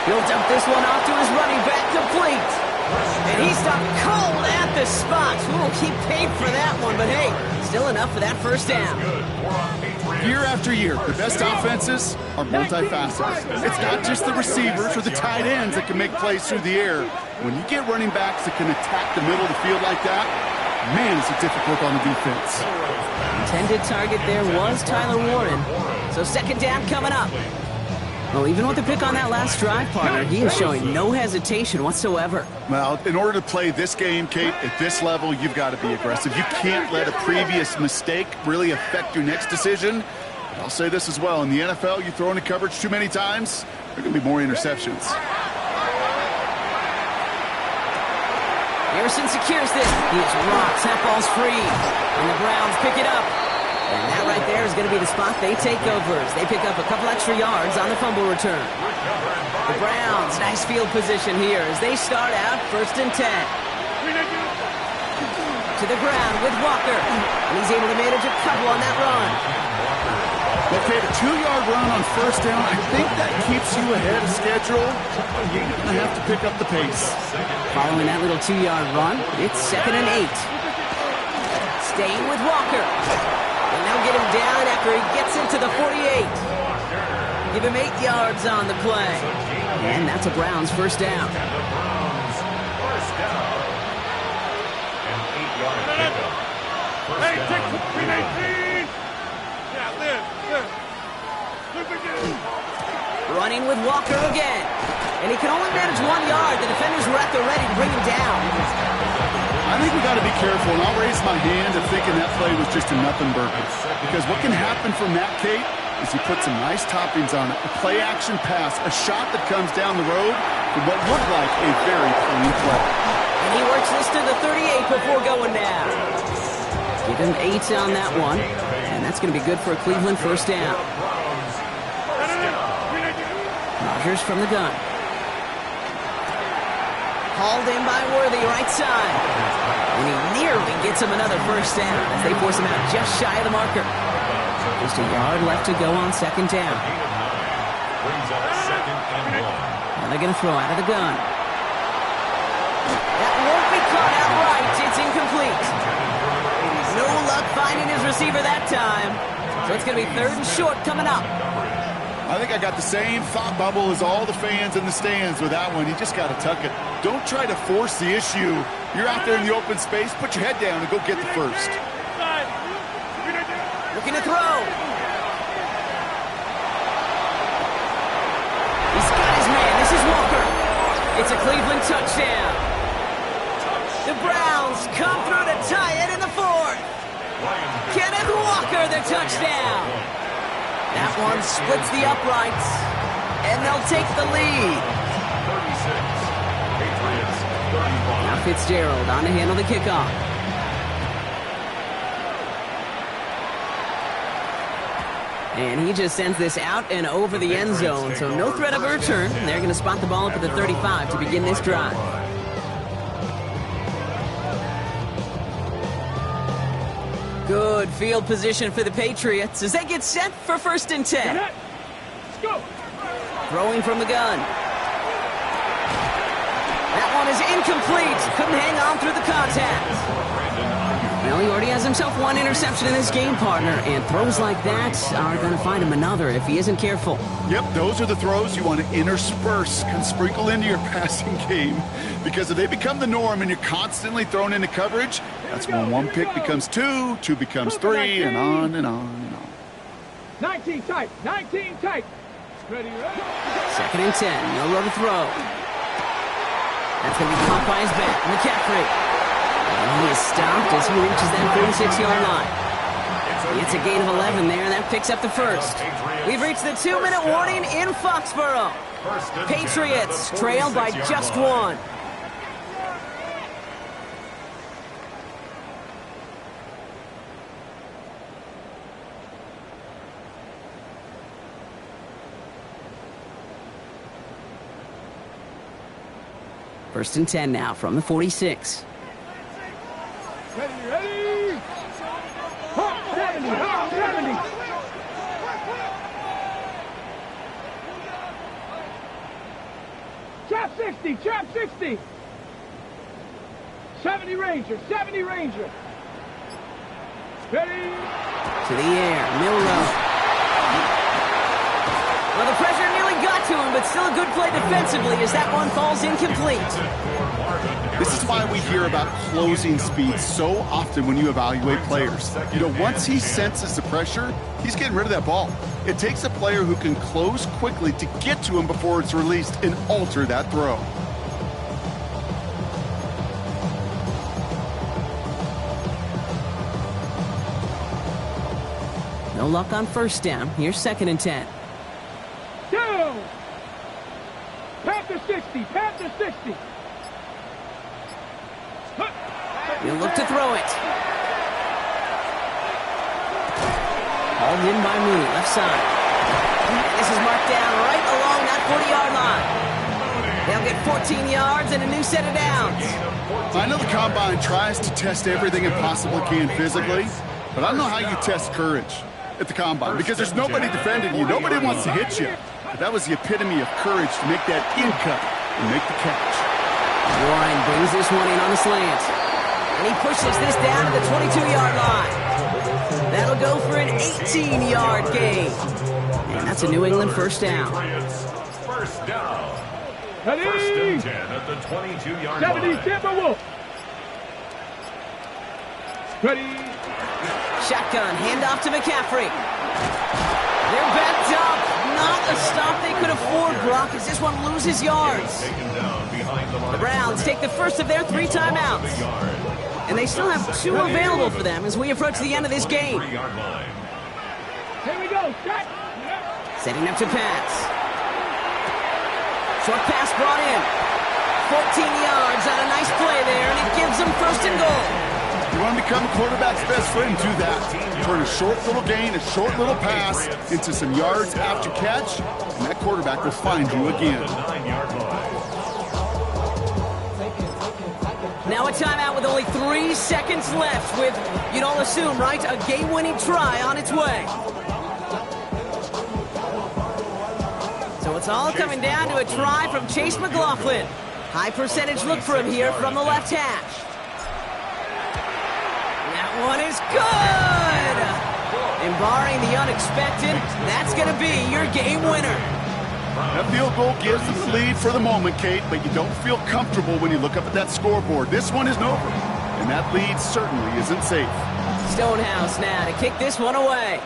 He'll dump this one off to his running back, complete. And he stopped cold at the spot. Ooh, he paid for that one, but hey, still enough for that 1st down. Year after year, the best offenses are multifaceted. It's not just the receivers or the tight ends that can make plays through the air. When you get running backs that can attack the middle of the field like that, man, is it difficult on the defense. Intended target there was Tyler Warren. So 2nd down coming up. Well, even with the pick on that last drive, partner, he is showing no hesitation whatsoever. Well, in order to play this game, Kate, at this level, you've got to be aggressive. You can't let a previous mistake really affect your next decision. I'll say this as well. In the NFL, you throw into coverage too many times, there are going to be more interceptions. Harrison secures this. He is rocked. That ball's free. And the Browns pick it up. And that right there is going to be the spot they take over as they pick up a couple extra yards on the fumble return. The Browns, nice field position here as they start out 1st and 10. To the ground with Walker. And he's able to manage a couple on that run. Okay, a 2-yard run on 1st down. I think that keeps you ahead of schedule. You're going to have to pick up the pace. Following that little 2-yard run, it's 2nd and 8. Staying with Walker. And they'll get him down after he gets into the 48. Give him 8 yards on the play. And that's a Browns 1st down. Hey, take 319. Running with Walker again. And he can only manage 1 yard. The defenders were at the ready to bring him down. I think we got to be careful, and I'll raise my hand to thinking that play was just a nothing burger. Because what can happen from that, Kate, is he put some nice toppings on it. A play-action pass, a shot that comes down the road for what looked like a very clean play. And he works this to the 38 before going down. Give him 8 on that one. And that's going to be good for a Cleveland 1st down. Rodgers from the gun. Hauled in by Worthy, right side. And he nearly gets him another 1st down as they force him out just shy of the marker. Just a yard left to go on 2nd down. Now they're going to throw out of the gun. That won't be caught outright. It's incomplete. No luck finding his receiver that time. So it's going to be 3rd and short coming up. I think I got the same thought bubble as all the fans in the stands with that one. You just got to tuck it. Don't try to force the issue. You're out there in the open space. Put your head down and go get the 1st. Looking to throw. He's got his man. This is Walker. It's a Cleveland touchdown. The Browns come through to tie it in the 4th. Kenneth Walker, the touchdown. That one splits the uprights, and they'll take the lead. Now Fitzgerald on to handle the kickoff. And he just sends this out and over the end zone, so no threat of a return. They're going to spot the ball up at the 35 to begin this drive. Good field position for the Patriots as they get set for 1st and 10. Let's go. Throwing from the gun. That one is incomplete. Couldn't hang on through the contact. Well, he already has himself 1 interception in this game, partner, and throws like that are going to find him another if he isn't careful. Yep, those are the throws you want to intersperse and sprinkle into your passing game. Because if they become the norm and you're constantly thrown into coverage, that's when 1 pick becomes 2, 2 becomes 3, and on and on and on. 19 tight. 19 tight. Ready, ready. 2nd and 10. No row to throw. That's going to be caught by his back. McCaffrey. And he is stopped as he reaches that 36-yard line. It's a gain of 11 there, and that picks up the 1st. We've reached the 2-minute warning in Foxborough. Patriots trail by just 1. First and 10 now from the 46. Ready, ready. Hop 70, hop 70. Trap 60, trap 60. 70 Ranger, 70 Ranger. Ready. To the air, middle row. Well, the pressure nearly got to him, but still a good play defensively as that one falls incomplete. This is why we hear about closing speed so often when you evaluate players. You know, once he senses the pressure, he's getting rid of that ball. It takes a player who can close quickly to get to him before it's released and alter that throw. No luck on first down. Here's 2nd and 10. Down. Panther 60. Panther 60. He'll look to throw it. Hauled in by Mooney, left side. This is marked down right along that 40-yard line. They'll get 14 yards and a new set of downs. I know the Combine tries to test everything it possibly can physically, but I don't know how you test courage at the Combine because there's nobody defending you. Nobody wants to hit you. But that was the epitome of courage to make that in cut and make the catch. Warren brings this one in on the slant. And he pushes this down to the 22-yard line. That'll go for an 18-yard gain. And that's a New England first down. First down. Ready? First and 10 at the 22-yard 70 line. Timberwolves. Ready? Shotgun, handoff to McCaffrey. They're backed up. Not a stop they could afford, Brock, as this one loses yards. The Browns take the first of their 3 timeouts. And they still have 2 available for them as we approach the end of this game. Here we go. Shot. Setting up to pass. Short pass brought in. 14 yards on a nice play there, and it gives them first and goal. You want to become a quarterback's best friend, do that. Turn a short little gain, a short little pass into some yards after catch, and that quarterback will find you again. Now a timeout with only 3 seconds left with, you'd all assume, right, a game-winning try on its way. So it's all coming down to a try from Chase McLaughlin. High percentage look for him here from the left hash. That one is good! And barring the unexpected, that's going to be your game winner. That field goal gives them the lead for the moment, Kate, but you don't feel comfortable when you look up at that scoreboard. This one isn't over, and that lead certainly isn't safe. Stonehouse now to kick this one away.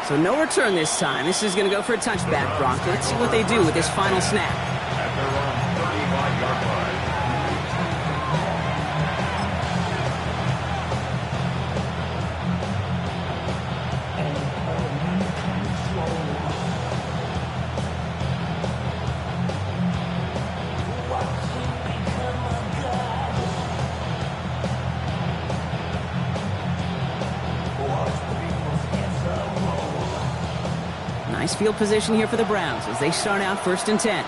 So no return this time. This is going to go for a touchback, Brock. Let's see what they do with this final snap. At their own 35-yard line. Nice field position here for the Browns as they start out 1st and 10.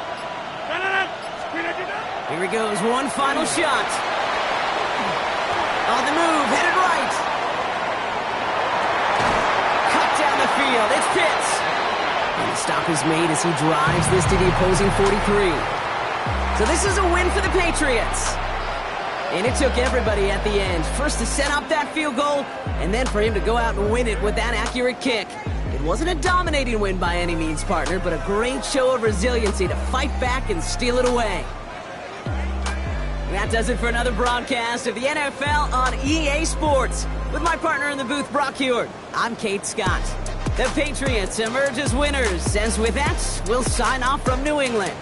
Here he goes, one final shot. On the move, headed right. Cut down the field, it's Pitts. And the stop is made as he drives this to the opposing 43. So this is a win for the Patriots. And it took everybody at the end. First to set up that field goal, and then for him to go out and win it with that accurate kick. It wasn't a dominating win by any means, partner, but a great show of resiliency to fight back and steal it away. That does it for another broadcast of the NFL on EA Sports. With my partner in the booth, Brock Huard, I'm Kate Scott. The Patriots emerge as winners, as with that, we'll sign off from New England.